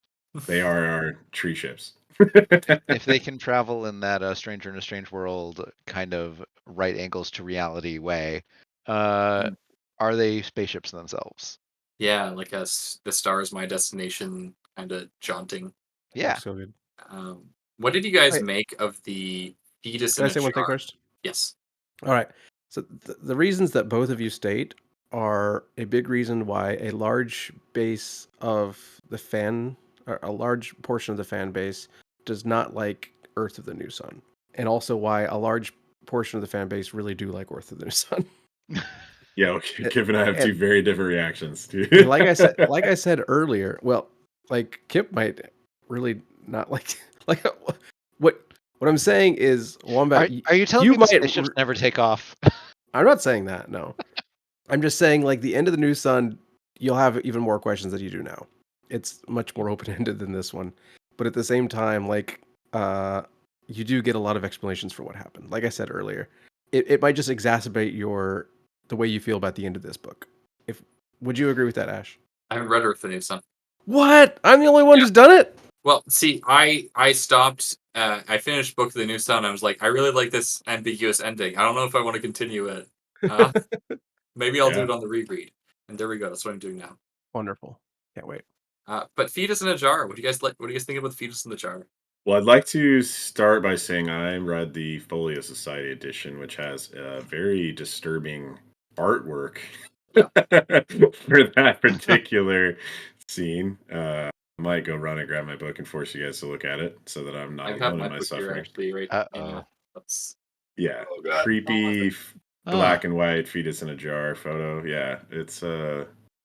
They are our tree ships. If they can travel in that stranger in a strange world kind of right angles to reality way, are they spaceships themselves? Yeah, like the star is my destination kind of jaunting. Yeah. So good. What did you guys make of the fetus Can in I say a one thing jar? first? Yes. All right. So the reasons that both of you state are a big reason why a large base of the fan, or a large portion of the fan base, does not like Earth of the New Sun, and also why a large portion of the fan base really do like Earth of the New Sun. Yeah, okay. Kip and I have two very different reactions. And like I said earlier, well, like Kip might really not like what I'm saying is Wombat. Are you telling me the spaceships never take off? I'm not saying that. No, I'm just saying like the end of the New Sun, you'll have even more questions than you do now. It's much more open ended than this one, but at the same time, like you do get a lot of explanations for what happened. Like I said earlier, it might just exacerbate the way you feel about the end of this book. Would you agree with that, Ash? I haven't read Earth of the New Sun. What? I'm the only one who's done it? Well, see, I stopped. I finished Book of the New Sun. I was like, I really like this ambiguous ending. I don't know if I want to continue it. Maybe I'll do it on the reread. And there we go. That's what I'm doing now. Wonderful. Can't wait. But Fetus in a Jar. What do you guys like? What do you guys think about Fetus in the Jar? Well, I'd like to start by saying I read the Folio Society edition, which has a very disturbing artwork for that particular scene. I might go run and grab my book and force you guys to look at it so that I'm not alone in my suffering. Actually, right? Yeah, creepy black and white fetus in a jar photo. Yeah, it's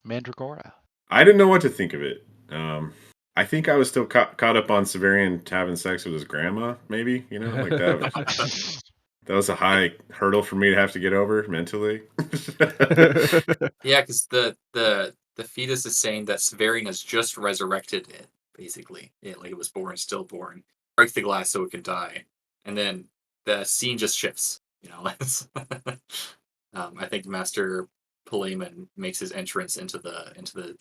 Mandragora. I didn't know what to think of it. I think I was still caught up on Severian having sex with his grandma, maybe, like that. That was a high hurdle for me to have to get over mentally. Yeah, because the fetus is saying that Severian has just resurrected it, basically. Yeah, like it was born, stillborn. Break the glass so it can die. And then the scene just shifts. I think Master Palaemon makes his entrance into the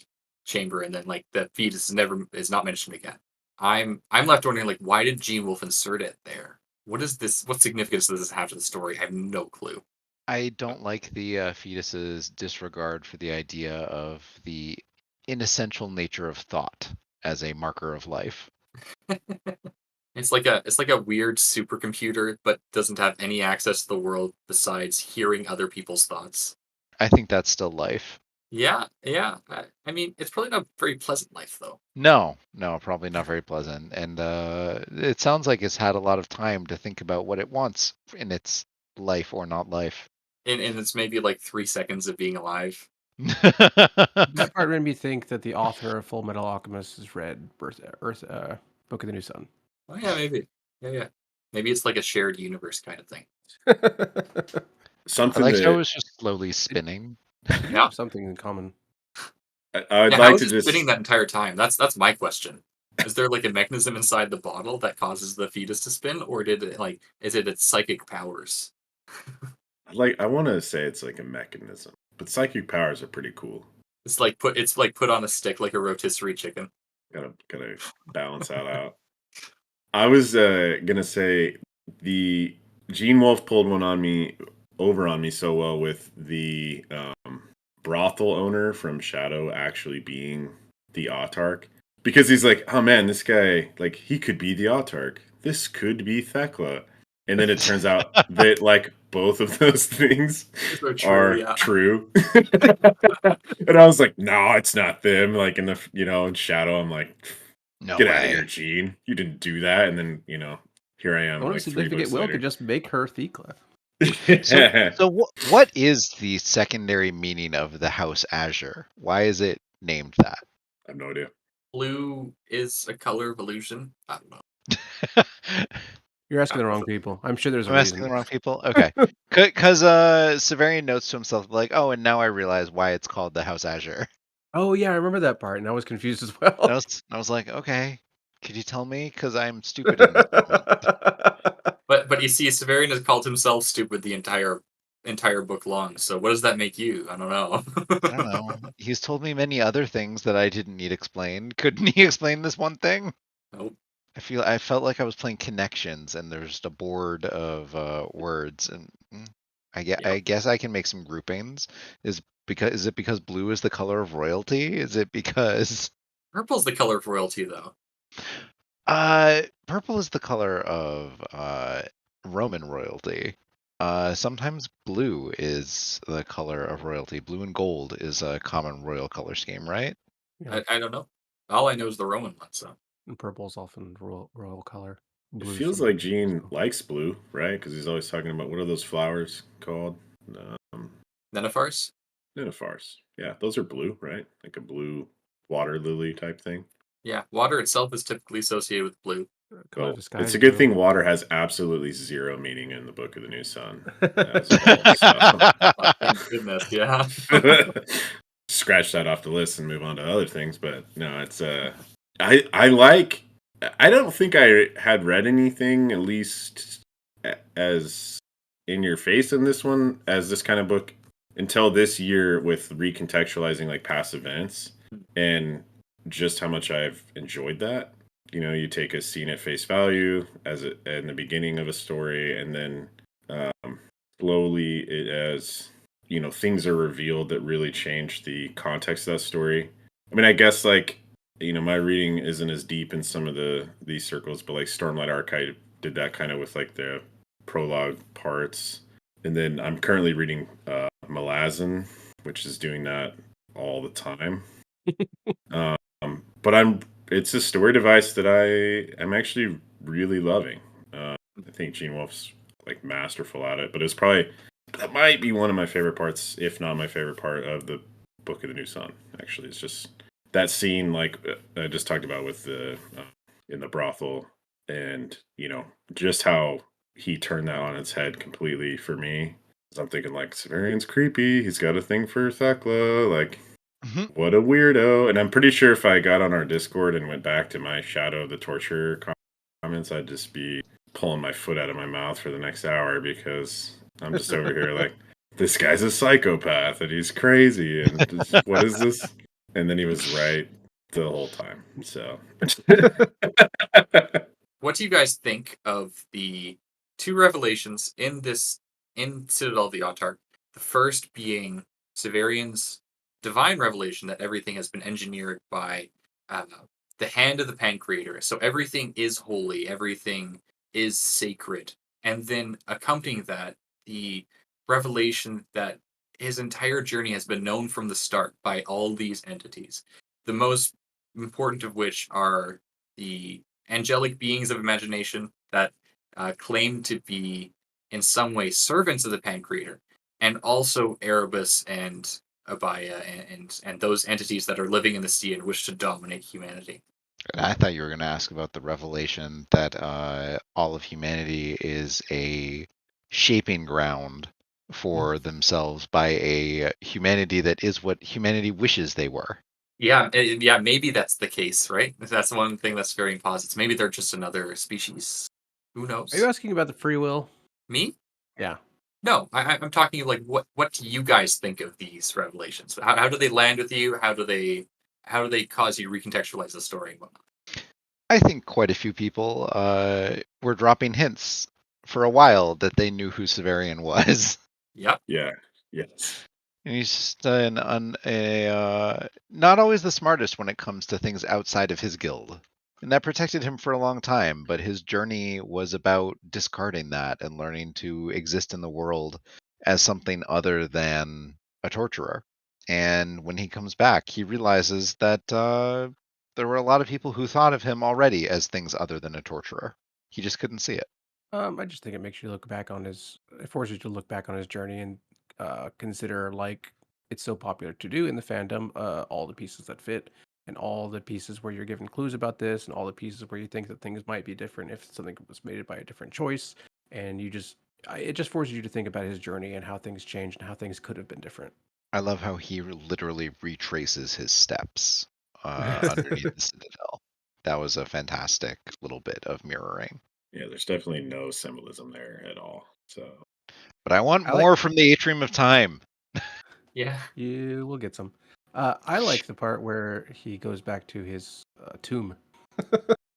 chamber, and then like the fetus is not mentioned again. I'm left wondering like why did Gene Wolfe insert it there? What is this? What significance does this have to the story? I have no clue. I don't like the fetus's disregard for the idea of the inessential nature of thought as a marker of life. It's like a weird supercomputer, but doesn't have any access to the world besides hearing other people's thoughts. I think that's still life. Yeah. I mean, it's probably not a very pleasant life, though. No, probably not very pleasant. And it sounds like it's had a lot of time to think about what it wants in its life or not life. And it's maybe like 3 seconds of being alive. That part made me think that the author of Full Metal Alchemist has read Book of the New Sun. Oh yeah, maybe. Yeah. Maybe it's like a shared universe kind of thing. I Something like how it that was just slowly spinning. They do Yeah. have something in common. I'd Yeah, how like is to it just spinning that entire time? That's my question. Is there like a mechanism inside the bottle that causes the fetus to spin, or did it like is it its psychic powers? I want to say it's like a mechanism, but psychic powers are pretty cool. It's like put on a stick like a rotisserie chicken. Gotta balance that out. I was gonna say the Gene Wolfe pulled one on me over on me so well with the brothel owner from Shadow actually being the Autarch. Because he's like, oh man, this guy, like, he could be the Autarch. This could be Thekla. And then it turns out that, like, both of those things So true, are yeah. true. And I was like, no, it's not them. Like, in the, in Shadow, I'm like, No get out of way. here, Gene. You didn't do that. And then, here I am, Only like, 3 significant books will later. could just make her Thekla. So what is the secondary meaning of the House Azure? Why is it named that? I have no idea. Blue is a color of illusion. I don't know. You're asking the wrong people. I'm sure there's a I'm asking reason. the wrong people. Okay, because Severian notes to himself like, "Oh, and now I realize why it's called the House Azure." Oh yeah, I remember that part, and I was confused as And well. I was like, "Okay, could you tell me? Because I'm stupid in this moment." But you see, Severian has called himself stupid the entire book long. So what does that make you? I don't know. I don't know. He's told me many other things that I didn't need explained. Couldn't he explain this one thing? Nope. I felt like I was playing Connections, and there's just a board of words, and I Yep. guess I can make some groupings. Is it because blue is the color of royalty? Is it because Purple's the color of royalty, though. purple is the color of Roman royalty. Sometimes blue is the color of royalty. Blue and gold is a common royal color scheme, right? Yeah, I don't know. All I know is the Roman one. So and purple's often royal color. It Blue feels like Gene likes blue, right? Because he's always talking about what are those flowers called? Nenephars. Nenuphars. Yeah, those are blue, right? Like a blue water lily type thing. Yeah, water itself is typically associated with blue. color Well, disguise. it's a good blue. thing water has absolutely zero meaning in the Book of the New Sun. Thank goodness. Yeah. Scratch that off the list and move on to other things. But no, it's I like. I don't think I had read anything at least as in your face in this one as this kind of book until this year with recontextualizing like past events and just how much I've enjoyed that. You take a scene at face value as in the beginning of a story, and then slowly as things are revealed that really change the context of that story. I mean, I guess like my reading isn't as deep in some of these circles, but like Stormlight Archive did that kind of with like the prologue parts, and then I'm currently reading Malazan, which is doing that all the time. But it's a story device that I'm actually really loving. I think Gene Wolfe's like masterful at it, but that might be one of my favorite parts, if not my favorite part of the Book of the New Sun. Actually, it's just that scene, like I just talked about with the in the brothel, and just how he turned that on its head completely for me. I'm thinking like Severian's creepy. He's got a thing for Thekla. Like, what a weirdo. And I'm pretty sure if I got on our Discord and went back to my Shadow of the Torture comments, I'd just be pulling my foot out of my mouth for the next hour because I'm just over here like, this guy's a psychopath and he's crazy and what is this? And then he was right the whole time. So What do you guys think of the two revelations in Citadel of the Autarch? The first being Severian's divine revelation that everything has been engineered by the hand of the Pancreator. So everything is holy, everything is sacred. And then accompanying that, the revelation that his entire journey has been known from the start by all these entities. The most important of which are the angelic beings of imagination that claim to be in some way servants of the Pancreator, and also Erebus and Abaya and those entities that are living in the sea and wish to dominate humanity. I thought you were going to ask about the revelation that all of humanity is a shaping ground for themselves by a humanity that is what humanity wishes they were. Yeah, maybe that's the case, right? That's one thing that's very imposits. Maybe they're just another species. Who Are you knows? asking about the free will? Me? Yeah. No, I'm talking like what do you guys think of these revelations? How do they land with you? How do they cause you to recontextualize the story and whatnot? I think quite a few people were dropping hints for a while that they knew who Severian was. Yep. Yeah. Yes. And he's just not always the smartest when it comes to things outside of his guild. And that protected him for a long time, but his journey was about discarding that and learning to exist in the world as something other than a torturer. And when he comes back, he realizes that there were a lot of people who thought of him already as things other than a torturer. He just couldn't see it. I just think it makes you look back on it forces you to look back on his journey and consider, like it's so popular to do in the fandom, all the pieces that fit and all the pieces where you're given clues about this and all the pieces where you think that things might be different if something was made by a different choice. And it just forces you to think about his journey and how things changed and how things could have been different. I love how he literally retraces his steps underneath the Citadel. That was a fantastic little bit of mirroring. Yeah, there's definitely no symbolism there at all. So But I want I like more from the Atrium of Time Yeah. you will get some. I like the part where he goes back to his tomb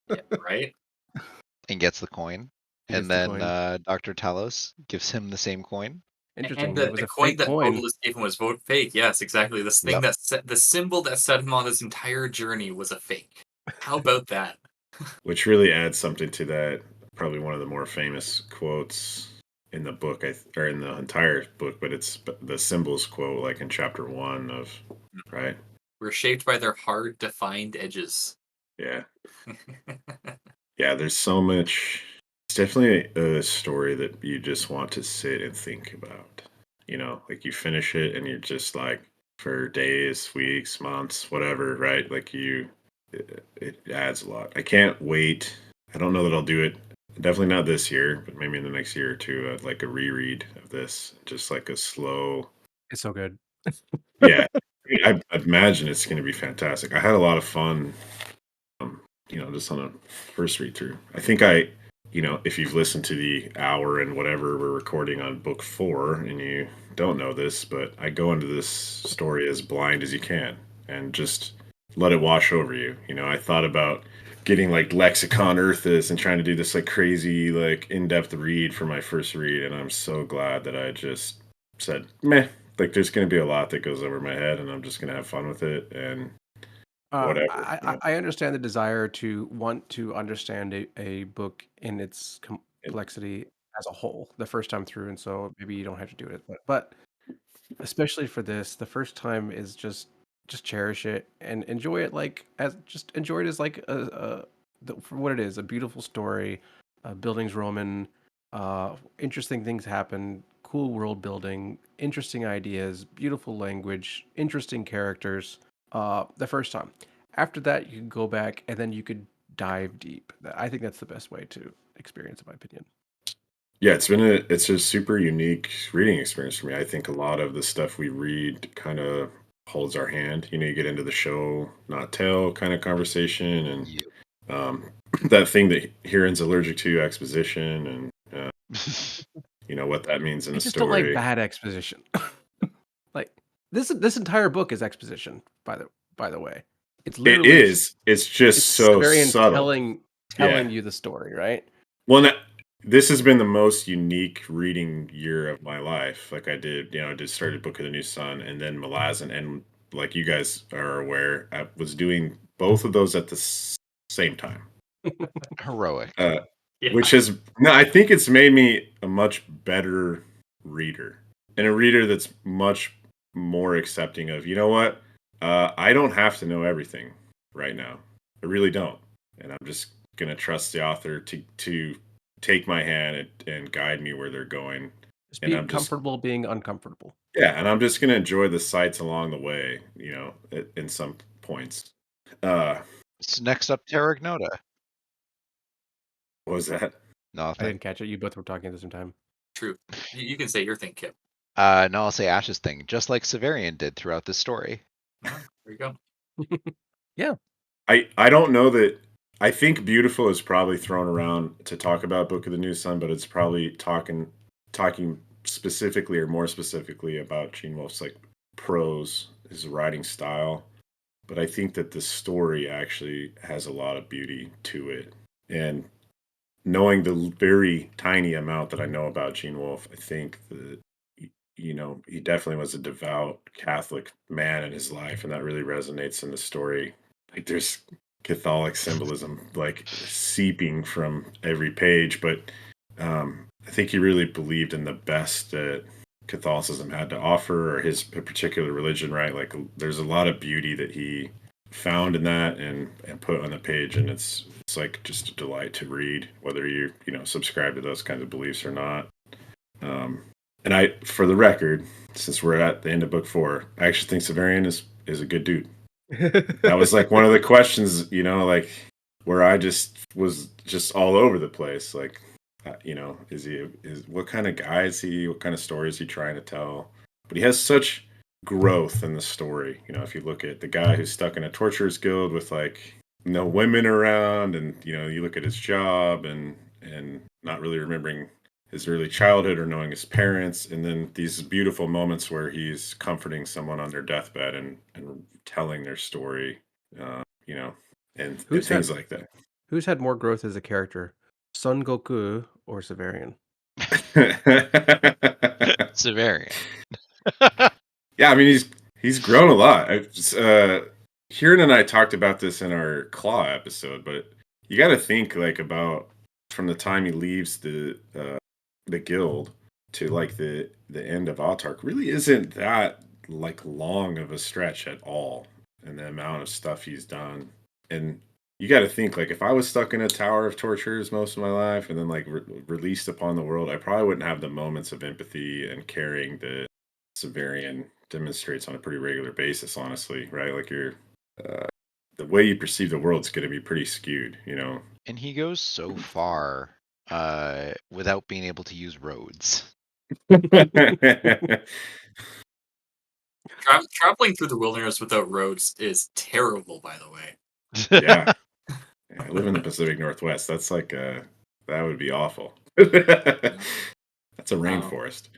Yeah. Right. and gets the coin. and gets And the then coin. Dr. Talos gives him the same coin. And Interesting. It was the a coin fake that coin. Vogelus gave him was vote fake. Yes, exactly. This thing Yep. that set the symbol that set him on his entire journey was a fake. How about that? which really adds something to that. Probably one of the more famous quotes in the book, or in the entire book, but it's the symbols quote, like in chapter 1 of, right? We're shaped by their hard defined edges. Yeah. Yeah, there's so much. It's definitely a story that you just want to sit and think about. Like you finish it and you're just like, for days, weeks, months, whatever, right? Like it adds a lot. I can't wait. I don't know that I'll do it. Definitely not this year, but maybe in the next year or two. I'd like a reread of this, just like a slow. It's so good. Yeah, I imagine it's going to be fantastic. I had a lot of fun, just on a first read through. I think if you've listened to the hour and whatever we're recording on book 4, and you don't know this, but I go into this story as blind as you can and just let it wash over you. I thought about getting like Lexicon Earthis and trying to do this like crazy, like in-depth read for my first read, and I'm so glad that I just said, meh, like there's going to be a lot that goes over my head, and I'm just going to have fun with it and whatever. I understand the desire to want to understand a book in its complexity as a whole the first time through, and so maybe you don't have to do it. But especially for this, the first time is just cherish it and enjoy it just enjoy it as like for what it is, a beautiful story, buildings Roman, interesting things happen, cool world building, interesting ideas, beautiful language, interesting characters. The first time. After that, you can go back and then you could dive deep. I think that's the best way to experience, in my opinion. Yeah, it's a super unique reading experience for me. I think a lot of the stuff we read kind of holds our hand. You get into the show, not tell kind of conversation, and Yep. that thing that Hurin's allergic to, exposition, and what that means in I a just don't like story. bad exposition. Like this entire book is exposition. By the way, it's It literally is. It's just it's so Severian subtle. telling Yeah. you the story, right? Well, this has been the most unique reading year of my life. Like I did started Book of the New Sun and then Malazan, and like you guys are aware, I was doing both of those at the same time. Heroic. Yeah. Which has no, I think it's made me a much better reader, and a reader that's much more accepting of, you know what, I don't have to know everything right now. I really don't, and I'm just gonna trust the author to take my hand and guide me where they're going, Just and be I'm just comfortable being uncomfortable. yeah, and I'm just gonna enjoy the sights along the way, in some points. Uh, So next up, Terragnota. what was that? I Nothing. didn't catch it. You both were talking at the same time. True. You can say your thing, Kip. No, I'll say Ash's thing, just like Severian did throughout this story. Oh, there you go. Yeah. I don't know that. I think beautiful is probably thrown around to talk about Book of the New Sun, but it's probably talking specifically or more specifically about Gene Wolfe's like prose, his writing style. But I think that the story actually has a lot of beauty to it. And knowing the very tiny amount that I know about Gene Wolfe, I think that he definitely was a devout Catholic man in his life, and that really resonates in the story. Like there's Catholic symbolism like seeping from every page, but I think he really believed in the best that Catholicism had to offer, or his particular religion, right? Like there's a lot of beauty that he found in that and put on the page, and it's like just a delight to read, whether you subscribe to those kinds of beliefs or not. And I, for the record, since we're at the end of book 4, I actually think Severian is a good dude. That was like one of the questions, like where I just was just all over the place. Like, is what kind of guy is he? What kind of story is he trying to tell? But he has such growth in the story. If you look at the guy who's stuck in a torturer's guild with like no women around, and you look at his job and not really remembering his early childhood or knowing his parents, and then these beautiful moments where he's comforting someone on their deathbed and telling their story, and Who's things had like that. Who's had more growth as a character, Son Goku or Severian? Severian. Yeah, I mean he's grown a lot. Hurin and I talked about this in our Claw episode, but you got to think like about from the time he leaves the guild to like the end of Autarch really isn't that like long of a stretch at all, and the amount of stuff he's done. And you got to think like if I was stuck in a tower of tortures most of my life and then like released upon the world, I probably wouldn't have the moments of empathy and caring that Severian demonstrates on a pretty regular basis, honestly, right? Like the way you perceive the world's going to be pretty skewed, And he goes so far without being able to use roads. Traveling through the wilderness without roads is terrible, by the way. Yeah. I live in the Pacific Northwest. That's like that would be awful. That's a rainforest.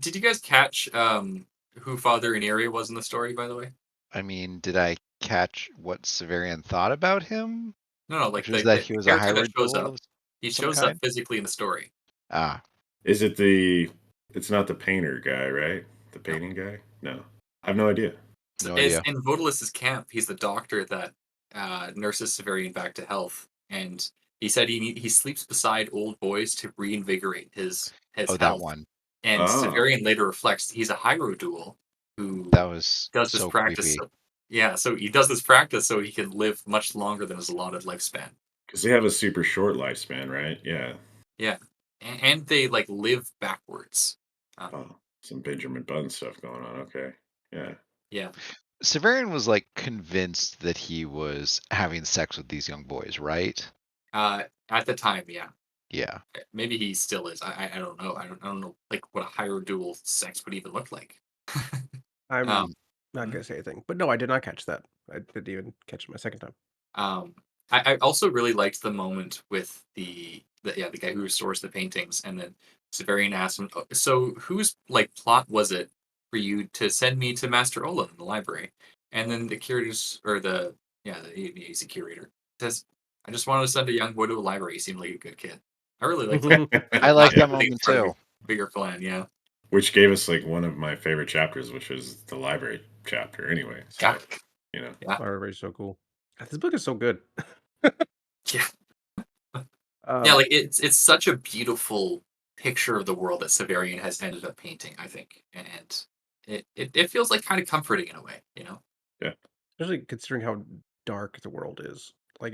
Did you guys catch who Father Ineria was in the story, by the way? I mean, did I catch what Severian thought about him? No, like Which was the that he was a character that hybrid shows duel up. of He some shows up kind? physically in the story. Ah, Is it it's not the painter guy, right? The painting guy? No. I have no idea. no Is idea. in Vodalus's camp, he's the doctor that nurses Severian back to health, and he said he sleeps beside old boys to reinvigorate his Oh, that health. one. And Oh. Severian later reflects he's a hierodual who That was does this so practice. creepy. So he does this practice so he can live much longer than his allotted lifespan. Because they have a super short lifespan, right? Yeah. Yeah, and they like live backwards. Oh, some Benjamin Button stuff going on. Okay. Yeah. Yeah. Severian was like convinced that he was having sex with these young boys, right? At the time, yeah. Yeah. Maybe he still is. I don't know. I don't know like what a hierodual sex would even look like. I'm Um, not gonna say anything, but no, I did not catch that. I didn't even catch it my second time. I also really liked the moment with the guy who restores the paintings, and then Severian asked him, "Oh, so whose like plot was it for you to send me to Master Ola in the library?" And then the curators or he's a curator says, "I just wanted to send a young boy to a library. He seemed like a good kid." I really liked it. I like Not that really moment part of too. a bigger plan, yeah. Which gave us like one of my favorite chapters, which was the library chapter anyway. So, Yeah. Library's so cool. This book is so good. Yeah. Um, Yeah, like it's such a beautiful picture of the world that Severian has ended up painting, I think. And it feels like kind of comforting in a way, you know? Yeah. especially considering how dark the world is. Like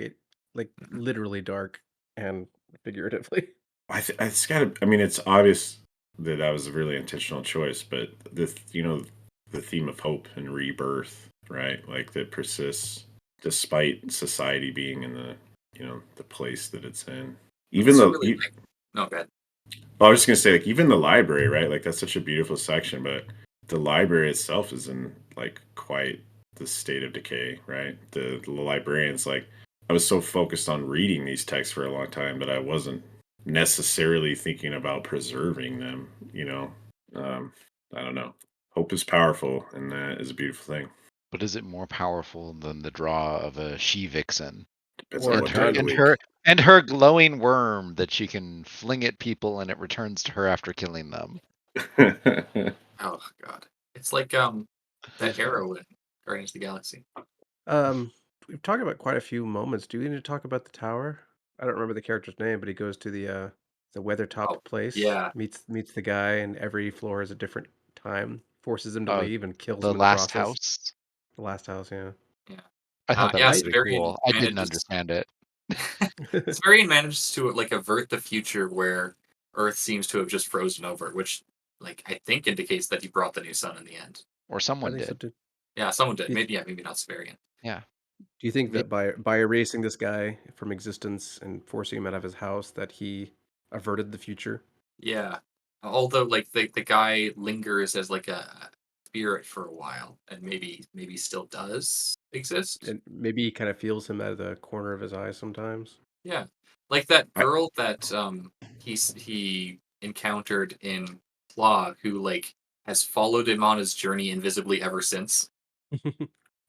Mhm. literally dark and figuratively. It's got to. I mean, it's obvious that was a really intentional choice, but the theme of hope and rebirth, right? Like that persists despite society being in the the place that it's in. Even Also though really like no, go ahead. Well, I was just gonna say, like, even the library, right? Like, that's such a beautiful section, but the library itself is in like quite the state of decay, right? The librarians, like, I was so focused on reading these texts for a long time that I wasn't necessarily thinking about preserving them. I don't know. Hope is powerful, and that is a beautiful thing. But is it more powerful than the draw of a she-vixen? Depends Or on a And what day her of the ton. and week. her and her glowing worm that she can fling at people and it returns to her after killing them. Oh god, it's like that arrow in Guardians of the Galaxy. We've talked about quite a few moments. Do we need to talk about the tower? I don't remember the character's name, but he goes to the Oh weather-topped place, yeah, meets the guy, and every floor is a different time, forces him to Uh, leave and kills the him in the last process. house. The last house, yeah. yeah, I thought that yeah. was I pretty Severian cool. I didn't manages. understand it. Severian manages to like avert the future where Earth seems to have just frozen over, which like I think indicates that he brought the new sun in the end. Or I someone think so did. too. Yeah, someone did. Do you, Maybe yeah, maybe not Severian. Yeah. do you think May- that by erasing this guy from existence and forcing him out of his house, that he averted the future? Yeah. Although like the guy lingers as like a spirit for a while and maybe still does exist. And maybe he kind of feels him out of the corner of his eye sometimes. Yeah. Like that I, girl that he encountered in Claw who like has followed him on his journey invisibly ever since.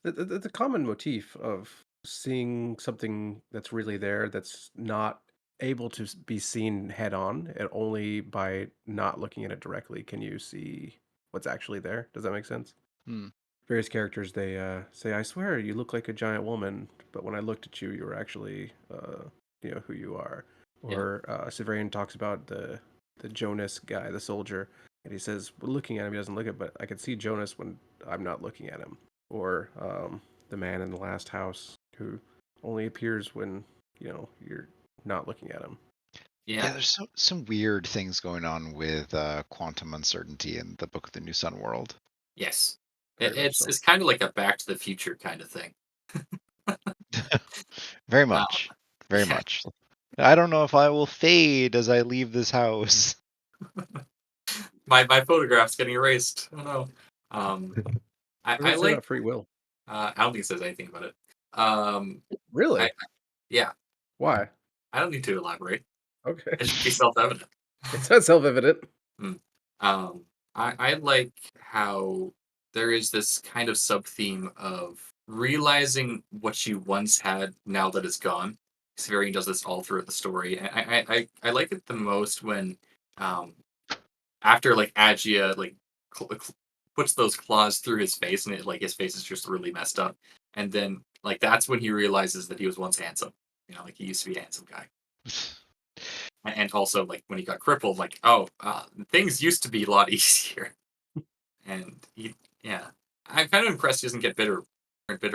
The common motif of seeing something that's really there that's not able to be seen head on, and only by not looking at it directly can you see what's actually there. Does that make sense? Hmm. Various characters, they say, "I swear you look like a giant woman, but when I looked at you, you were actually, who you are." Yeah. Or Severian talks about the Jonas guy, the soldier, and he says, "Well, looking at him, he doesn't look at, but I can see Jonas when I'm not looking at him." Or the man in the last house who only appears when you're not looking at him. Yeah, Yeah. there's some weird things going on with quantum uncertainty in the Book of the New Sun world. Yes. Very much so. It's kind of like a Back to the Future kind of thing. Very Uh, much. Very yeah. much. I don't know if I will fade as I leave this house. My photograph's getting erased. Oh no. It I doesn't say like. about free will. I don't think it says anything about it. Um, I Really? yeah. Why? I don't need to elaborate. Okay. It should be self-evident. It's not self-evident. Hmm. Um, I like how there is this kind of sub-theme of realizing what you once had now that it's gone. Severian does this all throughout the story. And I like it the most when um after like Agia like puts those claws through his face and it like his face is just really messed up. And then like that's when he realizes that he was once handsome. Like he used to be a handsome guy. And also like when he got crippled, like things used to be a lot easier. And yeah, I'm kind of impressed he doesn't get bitter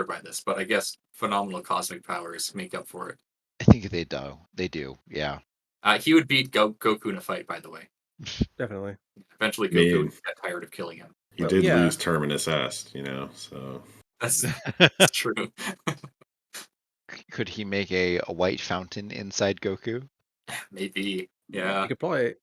by this, but I guess phenomenal cosmic powers make up for it. I think they do. They do. Yeah. He would beat Goku in a fight, by the way. Definitely. Eventually, I Goku would mean, get tired of killing him. he Well, did yeah. lose Terminus Est, so That's true. Could he make a white fountain inside Goku? Maybe, You yeah. could probably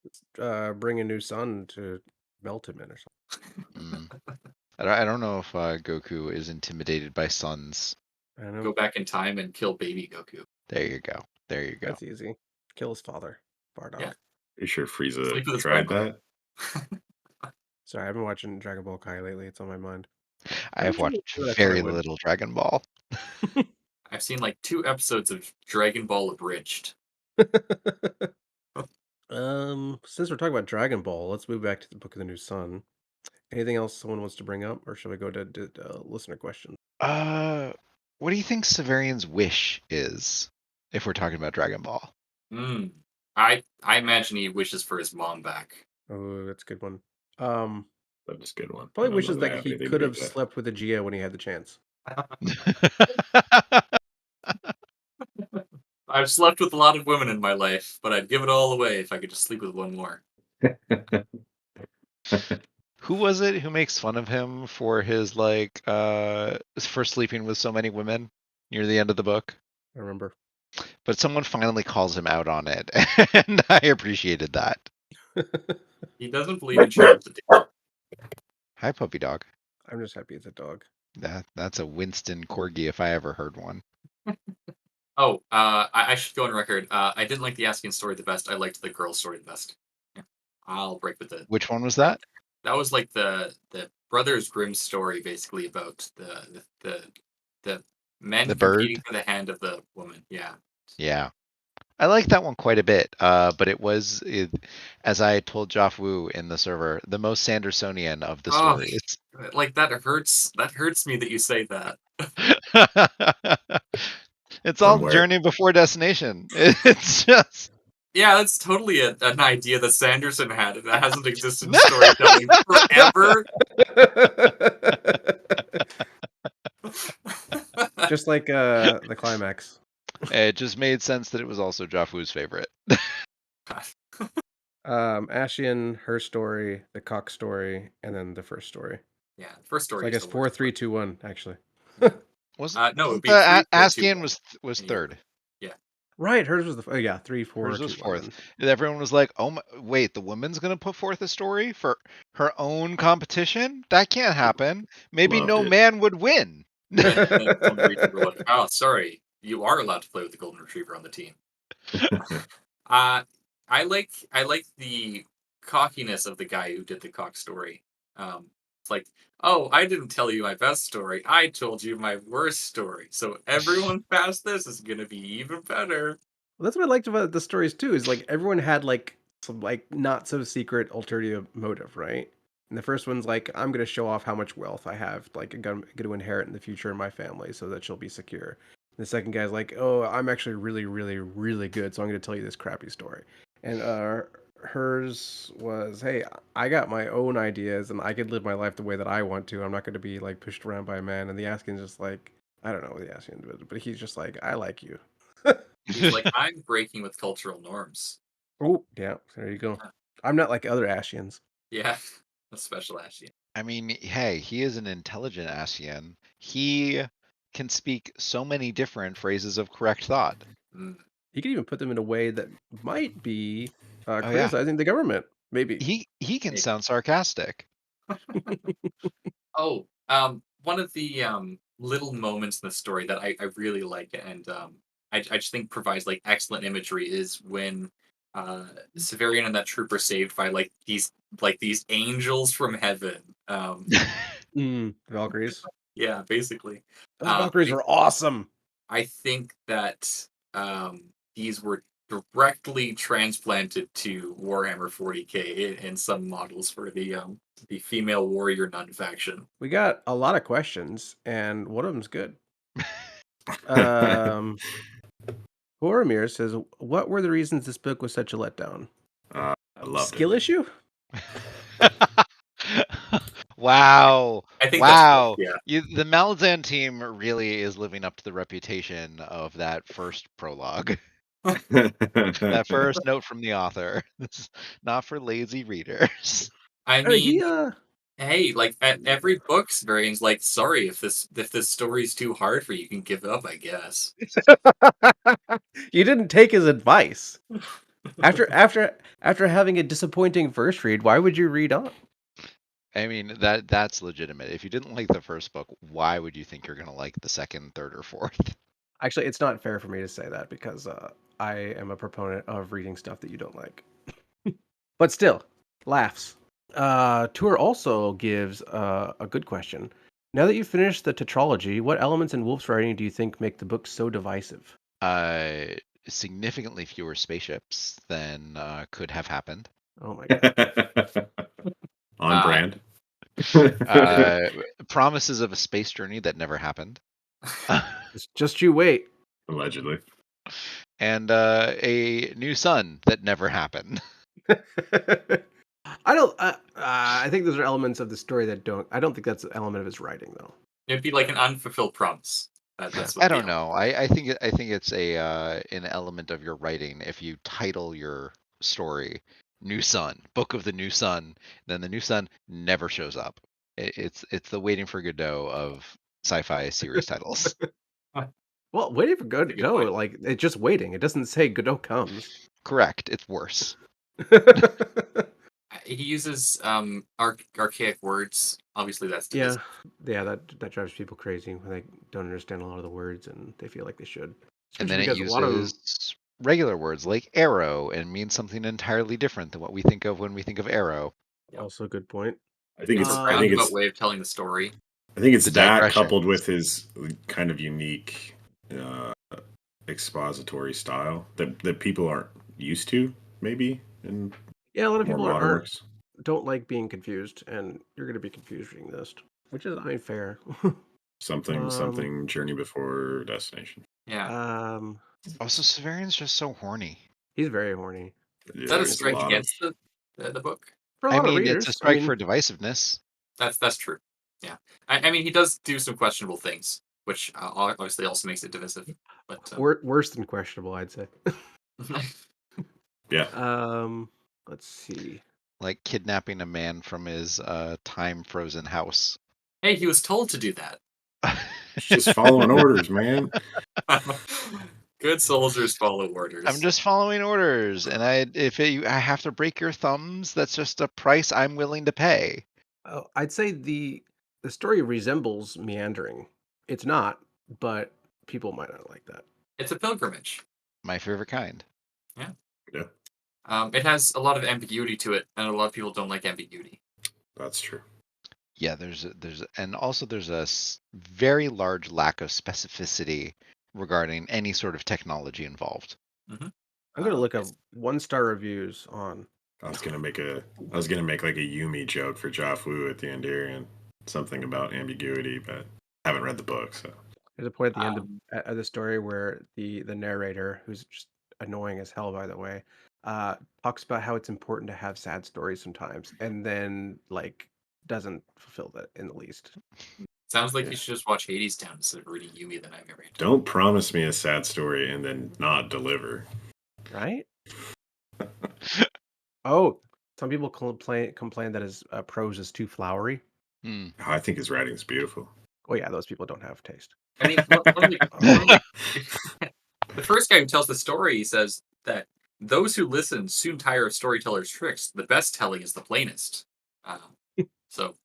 bring a new sun to melt him in or something. Mm. I don't know if Goku is intimidated by suns. I don't know. Go back in time and kill baby Goku. There you go. There you go. That's easy. Kill his father, Bardock. Yeah. pretty sure Frieza Sleep with his tried grandmother. that. Sorry, I've been watching Dragon Ball Kai lately. It's on my mind. I have watched I thought I very would. little Dragon Ball. I've seen like 2 episodes of Dragon Ball Abridged. Since we're talking about Dragon Ball, let's move back to the Book of the New Sun. Anything else someone wants to bring up, or should we go to listener questions? What do you think Severian's wish is, if we're talking about Dragon Ball? Mm. I imagine he wishes for his mom back. Oh, that's a good one. That's a good one. I Probably don't wishes know that I that have he anything to could beat have that. slept with a Gia when he had the chance. I've slept with a lot of women in my life, but I'd give it all away if I could just sleep with one more. Who was it who makes fun of him for his for sleeping with so many women near the end of the book? I remember. But someone finally calls him out on it, and I appreciated that. He doesn't believe in chapter. Hi, puppy dog. I'm just happy it's a dog. That's a Winston Corgi if I ever heard one. Oh, I should go on record. I didn't like the Askian story the best. I liked the girl story the best. Yeah. I'll break with it. Which one was that? That was like the Brothers Grimm story, basically about the men The competing bird? for the hand of the woman. Yeah. Yeah. I like that one quite a bit, but as I told Joff Wu in the server, the most Sandersonian of the Oh, story. like that hurts. That hurts me that you say that. It's all Somewhere. journey before destination. It's just Yeah, that's totally an idea that Sanderson had, and that hasn't existed in storytelling forever. Just like the climax. it just made sense that it was also Joff Wu's favorite. Ashian, her story, the cock story, and then the first story. Yeah, first So story. I guess is the 4, worst, 3, 2, 1. Actually. no, it would be the 3, 4, 2, Askian 1. was Yeah. third. Right, hers was the yeah 3, 4, Hers 2, was fourth. 1. And everyone was like, "Oh my, wait, the woman's gonna put forth a story for her own competition? That can't happen. Maybe Loved no it. man would win." And then the Golden Retriever like, oh, sorry, you are allowed to play with the Golden Retriever on the team. I like the cockiness of the guy who did the cock story. It's like, oh, I didn't tell you my best story. I told you my worst story. So everyone past this is gonna be even better. Well, that's what I liked about the stories too. Is like everyone had like some like not so secret ulterior motive, right? And the first one's like, I'm gonna show off how much wealth I have, like I'm gonna inherit in the future in my family, so that she'll be secure. The second guy's like, oh, I'm actually really, really, really good, so I'm gonna tell you this crappy story. And hers was, hey, I got my own ideas, and I could live my life the way that I want to. I'm not gonna be like pushed around by a man. And the Askin's just like, I don't know what the Askin, but he's just like, I like you. He's like, I'm breaking with cultural norms. Oh, yeah, there you go. I'm not like other Ashians. Yeah, a special Ashian. I mean, hey, he is an intelligent Asian. He can speak so many different phrases of correct thought. Mm. He could even put them in a way that might be yeah. criticizing the government. Maybe. He can sound sarcastic. Oh, one of the little moments in the story that I really like, and I just think provides like excellent imagery is when Severian and that troop are saved by like these angels from heaven. Valkyries. Yeah, basically. Those Valkyries are awesome. I think that these were directly transplanted to Warhammer 40k in some models for the female warrior nun faction. We got a lot of questions, and one of them's good. Boromir says, "What were the reasons this book was such a letdown? I love Skill issue? Wow. I think wow. that's yeah. The Malzahn team really is living up to the reputation of that first prologue. That first note from the author. This is not for lazy readers. I mean, hey, like at every book's variant's like, sorry if this story's too hard for you, you can give up, I guess. You didn't take his advice. After having a disappointing first read, why would you read on? I mean, that's legitimate. If you didn't like the first book, why would you think you're going to like the second, third, or fourth? Actually, it's not fair for me to say that because I am a proponent of reading stuff that you don't like. But still, laughs. Tour also gives a good question. Now that you've finished the tetralogy, what elements in Wolf's writing do you think make the book so divisive? Significantly fewer spaceships than could have happened. Oh my god. On brand. Promises of a space journey that never happened. Just you wait. Allegedly. And a new sun that never happened. I think those are elements of the story that don't. I don't think that's an element of his writing, though. It'd be like an unfulfilled promise. That's I don't know. I think it's an element of your writing if you title your story New Sun, Book of the New Sun, then the New Sun never shows up. It's the Waiting for Godot of sci-fi series titles. Well, Waiting for Godot, like it's just waiting. It doesn't say Godot comes. Correct. It's worse. He uses archaic words. Obviously, that's Yeah, divisive. yeah, that drives people crazy when they don't understand a lot of the words and they feel like they should. And Especially then it because a lot of them, uses regular words like arrow and means something entirely different than what we think of when we think of arrow. Yep. also a good point. I think It's it's a I think roundabout it's way of telling the story. I think it's The that coupled digressions. with his kind of unique uh, expository style that people aren't used to, maybe in Yeah, a lot of more people modern aren't works. don't like being confused, and you're gonna be confused reading this, which is unfair. um, Something journey before destination. Yeah. um, Also, Severian's just so horny. he's very horny Is Yeah, that a there's a strike lot of against the book? for a I lot of mean, it's a readers. I strike mean, for divisiveness. That's true. Yeah. I mean, he does do some questionable things, which obviously also makes it divisive. But worse than questionable, I'd say. yeah. Let's see. Like kidnapping a man from his time frozen house. hey, he was told to do that. It's just following orders, man. Good soldiers follow I'm orders. just following orders, and I have to break your thumbs, that's just a price I'm willing to pay. I'd say the story resembles meandering. It's not, but people might not like that. It's a pilgrimage. My favorite kind. Yeah. Yeah, It has a lot of ambiguity to it, and a lot of people don't like ambiguity. that's true. Yeah, and also there's a very large lack of specificity regarding any sort of technology involved. Mm-hmm. I'm gonna look up 1-star reviews on. I was gonna make like a Yumi joke for Joff Wu at the end here and something about ambiguity, but I haven't read the book, so There's a point at the end Um, of the story where the narrator, who's just annoying as hell, by the way, talks about how it's important to have sad stories sometimes, and then like doesn't fulfill that in the least. sounds like Yeah. you should just watch Hades Town instead of reading Yumi the Nightmare Rain. don't promise me a sad story and then not deliver. Right? Oh, some people complain that his prose is too flowery. I think his writing's beautiful. Oh yeah, those people don't have taste. I mean, one of the first guy who tells the story says that those who listen soon tire of storytellers' tricks. The best telling is the plainest. So,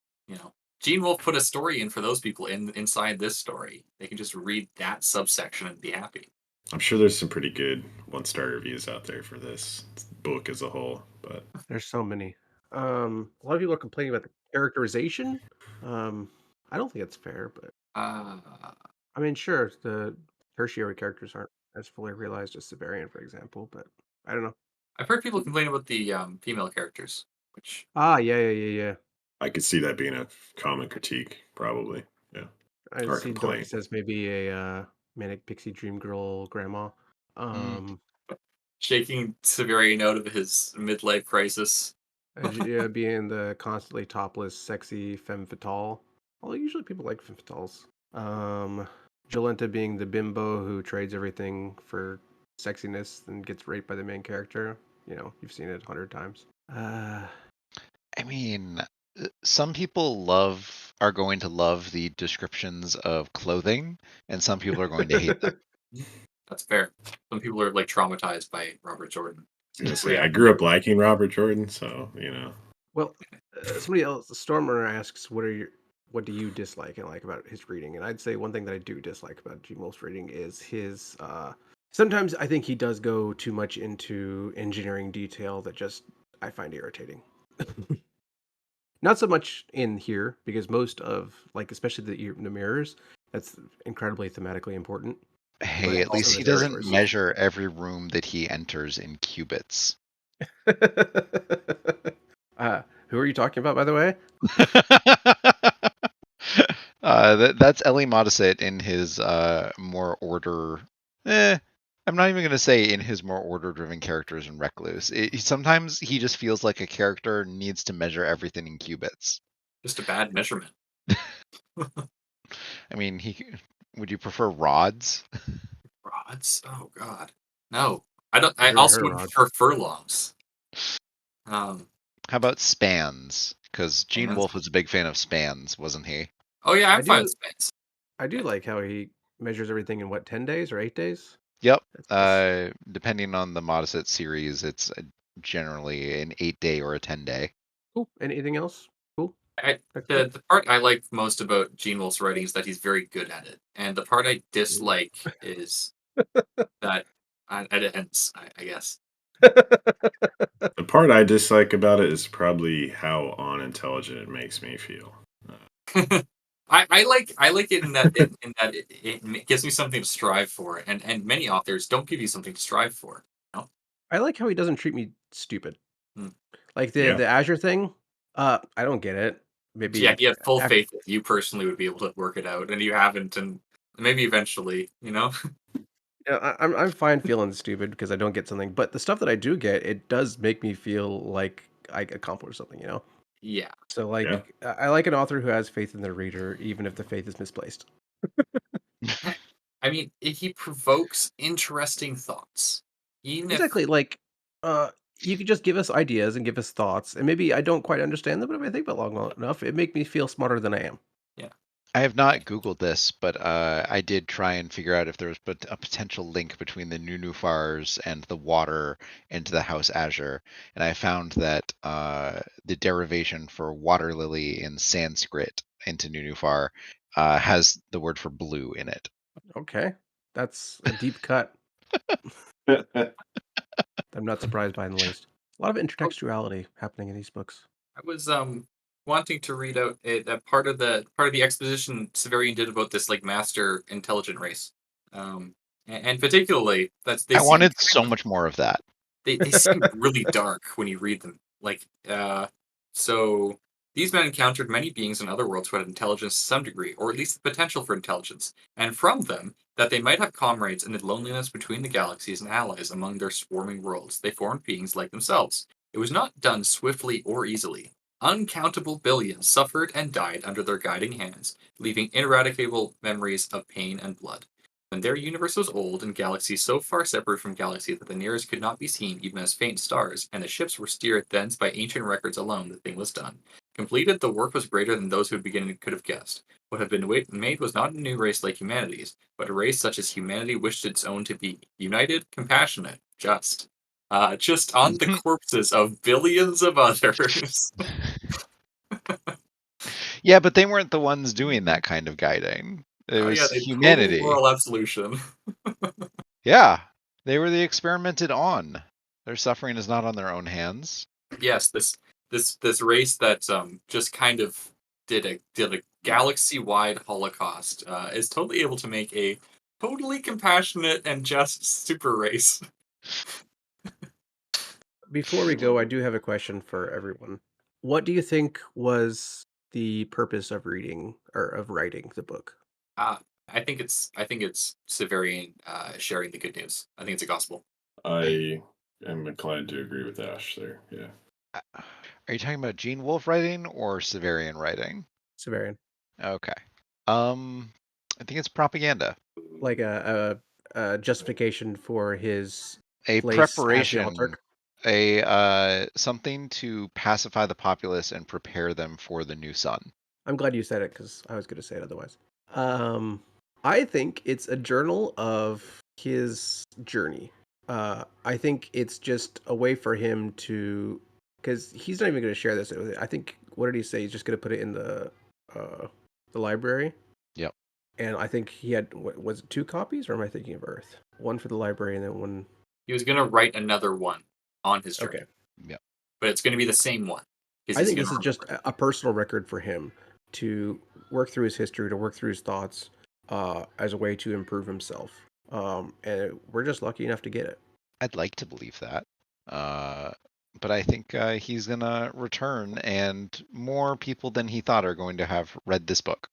Gene Wolfe put a story in for those people inside this story. They can just read that subsection and be happy. I'm sure there's some pretty good 1-star reviews out there for this book as a whole, but There's so many. A lot of people are complaining about the characterization. I don't think it's fair, but Uh, I mean, sure, the tertiary characters aren't as fully realized as Severian, for example, but I don't know. I've heard people complain about the female characters, which Yeah. I could see that being a common critique, probably. Yeah. I Or a see Dorothy complaint. says maybe a manic pixie dream girl grandma. shaking Severian out of his midlife crisis. Yeah, being the constantly topless, sexy femme fatale. Well, usually people like femme fatales. Jolenta being the bimbo who trades everything for sexiness and gets raped by the main character. You've seen it 100 times. I mean, some people are going to love the descriptions of clothing, and some people are going to hate them. That's fair. Some people are like traumatized by Robert Jordan. I was gonna say I grew up liking Robert Jordan, so Well, somebody else, Stormer asks, what do you dislike and like about his reading? And I'd say one thing that I do dislike about Gene Wolfe's reading is his. Sometimes I think he does go too much into engineering detail that just I find irritating. Not so much in here because most of especially the mirrors, that's incredibly thematically important. Hey, But at least also he the doesn't territories. measure every room that he enters in cubits. Who are you talking about, by the way? That's Ellie Modesett in his more order. I'm not even going to say in his more order-driven characters in Recluse. Sometimes he just feels like a character needs to measure everything in cubits. Just a bad measurement. I mean, would you prefer rods? Rods? Oh God, no. I don't. I Never also heard of would rods. prefer furlongs. How about spans? Because Gene Spans? Wolfe was a big fan of spans, wasn't he? Oh yeah, I I'm fine do- with spans. I do like how he measures everything in 10 days or 8 days? Yep. That's Depending on the Modesett series, it's generally an 8-day or a 10-day. Cool. Anything else? Cool. The part I like most about Gene Wolfe's writing is that he's very good at it, and the part I dislike is that it ends. I guess. The part I dislike about it is probably how unintelligent it makes me feel. I like it in that it gives me something to strive for, and many authors don't give you something to strive for. You know? I like how he doesn't treat me stupid. Hmm. Like Yeah. the Azure thing, I don't get it. Yeah, Maybe you have full af faith that you personally would be able to work it out, and you haven't, and maybe eventually, you know. yeah, I'm fine feeling stupid because I don't get something, but the stuff that I do get, it does make me feel like I accomplished something, you know? Yeah, So, Yeah. like, I like an author who has faith in their reader, even if the faith is misplaced. I mean, he provokes interesting thoughts, even if Exactly, like, uh, you could just give us ideas and give us thoughts, and maybe I don't quite understand them, but if I think about long enough, it make me feel smarter than I am. yeah. I have not Googled this, but I did try and figure out if there was a potential link between the Nunufars and the water and the House Azure, and I found that the derivation for water lily in Sanskrit into Nunufar has the word for blue in it. Okay, that's a deep cut. I'm not surprised by in the least. A lot of intertextuality happening in these books. I was wanting to read out a part of the exposition Severian did about this like master intelligent race, and particularly they I seem wanted so much more of that. they seem really dark when you read them. Like so these men encountered many beings in other worlds who had intelligence to some degree, or at least the potential for intelligence, and from them that they might have comrades in the loneliness between the galaxies and allies among their swarming worlds. They formed beings like themselves. It was not done swiftly or easily. Uncountable billions suffered and died under their guiding hands, leaving ineradicable memories of pain and blood. When their universe was old and galaxies so far separate from galaxy that the nearest could not be seen even as faint stars, and the ships were steered thence by ancient records alone, the thing was done. Completed, the work was greater than those who had begun could have guessed. What had been made was not a new race like humanity's, but a race such as humanity wished its own to be: united, compassionate, just. Just on the corpses of billions of others. Yeah, but they weren't the ones doing that kind of guiding. It Oh yeah, was they total humanity. moral absolution. Yeah, they were the experimented on. Their suffering is not on their own hands. Yes, this race that just kind of did a galaxy wide holocaust is totally able to make a totally compassionate and just super race. Before we go, I do have a question for everyone. What do you think was the purpose of reading or of writing the book? Uh, I think it's Severian sharing the good news. I think it's a gospel. I am inclined to agree with Ash there. Yeah. Are you talking about Gene Wolfe writing or Severian writing? Severian. Okay. I think it's propaganda. Like a justification for his A place as the preparation, Autarch? something to pacify the populace and prepare them for the new sun. I'm glad you said it because I was going to say it otherwise. Um, I think it's a journal of his journey. I think it's just a way for him to, because he's not even going to share this with it. I think, what did he say? He's just going to put it in the library. Yep. And I think he had, what, was it 2 copies, or am I thinking of Earth? One for the library and then one. He was gonna write another one on his journey, Okay. Yep. but it's gonna be the same one because I he's think gonna this is just remember it. a personal record for him to work through his history, to work through his thoughts, as a way to improve himself. And we're just lucky enough to get it. I'd like to believe that. But I think he's going to return, and more people than he thought are going to have read this book.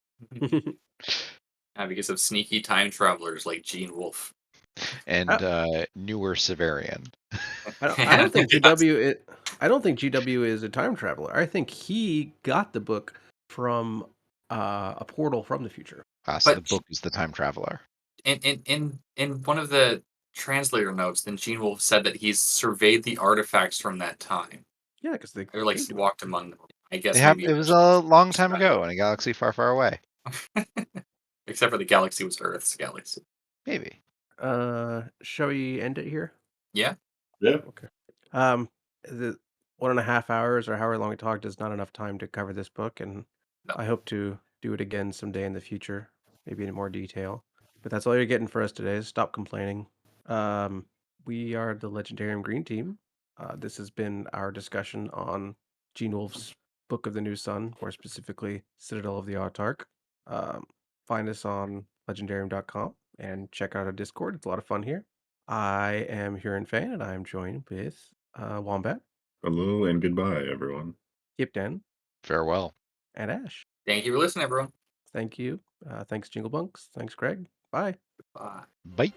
Because of sneaky time travelers like Gene Wolfe. And newer Severian. I don't think I don't think GW is a time traveler. I think he got the book from a portal from the future. So the But book is the time traveler. in one of the translator notes, then Gene Wolfe said that he's surveyed the artifacts from that time, Yeah, because they or like gave them. walked among them. I guess It was a long time ago in a galaxy far, far away. Except for the galaxy was Earth's galaxy. Maybe. Shall we end it here? Yeah. Yeah. Okay. the 1.5 hours or however long we talked is not enough time to cover this book, and No. I hope to do it again someday in the future, maybe in more detail. But that's all you're getting for us today. Stop complaining. Um, we are the Legendarium Green Team. This has been our discussion on Gene Wolfe's Book of the New Sun, more specifically Citadel of the Autarch. Um, find us on legendarium.com and check out our Discord. It's a lot of fun here. I am Hurin Fan, and I am joined with Wombat, Hello and goodbye, everyone. Kyptan, Farewell. and Ash. Thank you for listening, everyone. Thank you. Thanks, Jingle Bunks. Thanks, Greg. Bye. Bye. Bye.